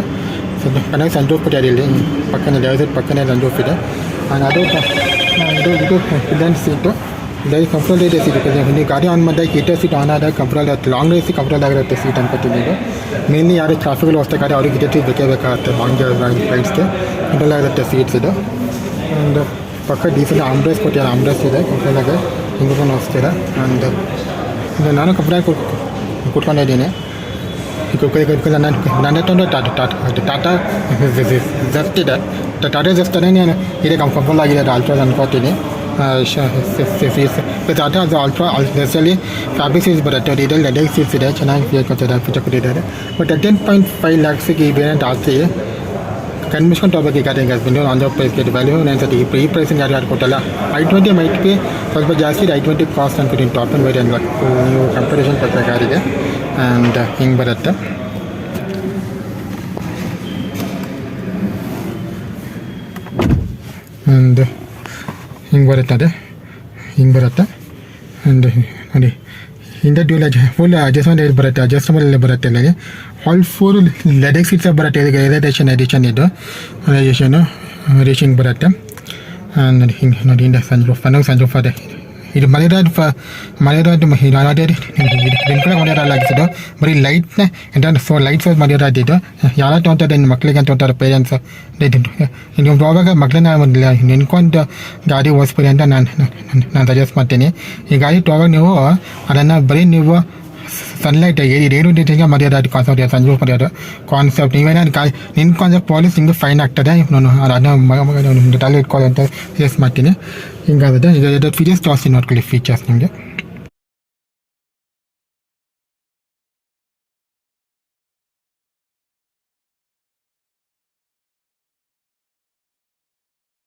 ಸೊ ಚೆನ್ನಾಗಿ ಸನ್ರೂಫ್ ಇದೆ ಇಲ್ಲಿ ಪಕ್ಕನೇ ಲೆಫ್ಟ್ ಪಕ್ಕನೇ ಸನ್ರೂಫ್ ಇದೆ ಆ್ಯಂಡ್ ಅದು ಇದು ಪಿಲ್ಲನ್ ಸೀಟು ವೆರಿ ಕಂಫರ್ಟಬಲ್ ಇದೆ ಸೀಟ್ ನೀವು ಗಾಡಿ ಆನ್ ಮಾಡಿದಾಗ ಹೀಟರ್ ಸೀಟ್ ಆನ್ ಆದಾಗ ಕಂಫರ್ಟಬಲ್ ಲಾಂಗ್ ರೇಸಿ ಕಂಫರ್ಟಬಲ್ ಆಗಿರುತ್ತೆ ಸೀಟ್ ಅನ್ಕೋತೀನಿ ಇದು ಮೇನ್ಲಿ ಯಾರು ಟ್ರಾಫಿಕಲ್ಲಿ ಹೋಗ್ತಾ ಗಾಡಿ ಅವ್ರಿಗೆ ಹೀಟರ್ ಸೀಟ್ ಬೇಕೇ ಬೇಕಾಗುತ್ತೆ ಲಾಂಗ್ ರೈಡ್ಸ್ಗೆ ಕಂಫರ್ಟಬಲ್ ಆಗಿರುತ್ತೆ ಸೀಟ್ಸ್ ಇದು ಆ್ಯಂಡ್ ಪಕ್ಕ ಡೀಸೆಲ್ ಆಮ್ಬ್ರೆಸ್ ಕೊಟ್ಟಿದ್ದಾರೆ ಆಮ್ಬ್ರೆಸ್ ಇದೆ ಕಂಫರ್ಟಬಲ್ ಹಿಂಗೂ ಹೋಗ್ತೀರಾ ಆ್ಯಂಡ್ ನಾನು ಕಂಫರ್ಟಬಲ್ ಕೂತ್ಕೊಂಡಿದ್ದೀನಿ ನನ್ನ ತಂದು ಟಾಟಾ ಜಸ್ಟ್ ಇದೆ ಟಾಟಾ ಜಸ್ಟ್ ನಾನು ಇದೆ ಕಂಫರ್ಟಬಲ್ ಆಗಿದೆ ಅಲ್ಟ್ರಾಸ್ ಅನ್ಕೋತೀನಿ ಟಾಟಾ ಅದು ಅಲ್ಟ್ರಾ ಜಸ್ಟಲ್ಲಿ ಫ್ಯಾಬ್ರಿಕ್ ಸೀಟ್ಸ್ ಬರುತ್ತೆ ಇದರಲ್ಲಿ ಲೆದರ್ ಸೀಟ್ಸ್ ಇದೆ ಚೆನ್ನಾಗಿ ಫೀಚರ್ ಕೊಟ್ಟಿದ್ದಾರೆ ಬಟ್ 10.5 lakhsಗೆ ಈ ವೇರಿಯಂಟ್ ಜಾಸ್ತಿ ಕನ್ಮಿಸ್ಕೊಂಡು ಹೋಗ್ಬೇಕು ಈ ಗಾಡಿ ಹಸ್ಬೆಂಡು ಆನ್ ದ ಪ್ರೈಸ್ಗೆ ವ್ಯಾಲ್ಯೂ ಅನ್ಸುತ್ತೆ ಈ ಪ್ರೈಸಿಂಗ್ ಯಾರು ಕೊಟ್ಟಲ್ಲ I20 ಮೈಟ್ ಬಿ ಸ್ವಲ್ಪ ಜಾಸ್ತಿ ಇದೆ I20 ಕಾಸ್ಟ್ ಅನ್ಕೊತೀನಿ ಟಾಪ್ ಆ್ಯಂಡ್ ವೇರಿಯಂಟ್ ನೀವು ಕಂಪಾರಿಸನ್ ಕೊಡ್ತಾರೆ ಗಾಡಿಗೆ ಆ್ಯಂಡ್ ಹಿಂಗೆ ಬರುತ್ತೆ ಆ್ಯಂಡ್ ಹಿಂಗೆ ಬರುತ್ತೆ ಅದೇ ಹಿಂಗೆ ಬರುತ್ತೆ ಆ್ಯಂಡ್ ನೋಡಿ ಹಿಂದೆ ಡ್ಯೂಲ್ ಫುಲ್ ಅಡ್ಜಸ್ಟ್ಮೆಂಟ್ ಬರುತ್ತೆ ಅಡ್ಜಸ್ಟಬಲ್ ಬರುತ್ತೆ ಅಲ್ಲಿ ಆಲ್ 4 ಲೆದರ್ ಸೀಟ್ಸ್ ಬರುತ್ತೆ ಈಗ ಎಡಿಷನ್ ಇದು ರೇಷಿಂಗ್ ಬರುತ್ತೆ ನೋಡಿ ಹಿಂಗೆ ನೋಡಿ ಹಿಂದೆ ಸನ್ರೂಫ್ ಅದೇ ಇದು ಮಳೆರಾಡ್ ಮಳೆರಾಡ್ ಆಗಿದ್ದು ಬರೀ ಲೈಟ್ನ ಸೊ ಲೈಟ್ ಸೋರ್ಸ್ ಮಳೆರಾಡ್ ಇದು ಯಾರು ತೊಗೊತಾರೆ ಮಕ್ಳಿಗೆ ಅಂತ ತೊಗೊತಾರೆ ಪೇರೆಂಟ್ಸ್ ನೀವು ಹೋಗುವಾಗ ಮಕ್ಕಳನ್ನ ನೆನ್ಕೊಂಡು ಗಾಡಿ ಓಡಿಸ್ಬಿಡಿ ಅಂತ ನಾನು ಸಜೆಸ್ಟ್ ಮಾಡ್ತೀನಿ ಈ ಗಾಡಿ ತೊಗೊವಾಗ ನೀವು ಅದನ್ನು ಬರೀ ನೀವು ಸನ್ಲೈಟ್ ಏನು ರೀತಿಗೆ ಮರ್ಯಾದೆ ಕಾನ್ಸೆಪ್ಟ್ ಸಂಜೆ ಮರ್ಯಾದೆ ಕಾನ್ಸೆಪ್ಟ್ ನೀವೇನೋ ನಿನ್ಕೊಂಡ್ರೆ ಪೊಲೀಸ್ ಹಿಂಗೆ ಫೈನ್ ಆಗ್ತದೆ ನಾನು ಅದನ್ನ ಇಟ್ಕೊಳ್ಳಿ ಅಂತ ಸಜೆಸ್ಟ್ ಮಾಡ್ತೀನಿ ಹಿಂಗಾಗುತ್ತೆ ಇದು ಫೀಚರ್ಸ್ ಜಾಸ್ತಿ ನೋಡ್ಕೊಳ್ಳಿ ಫೀಚರ್ಸ್ ನಿಮಗೆ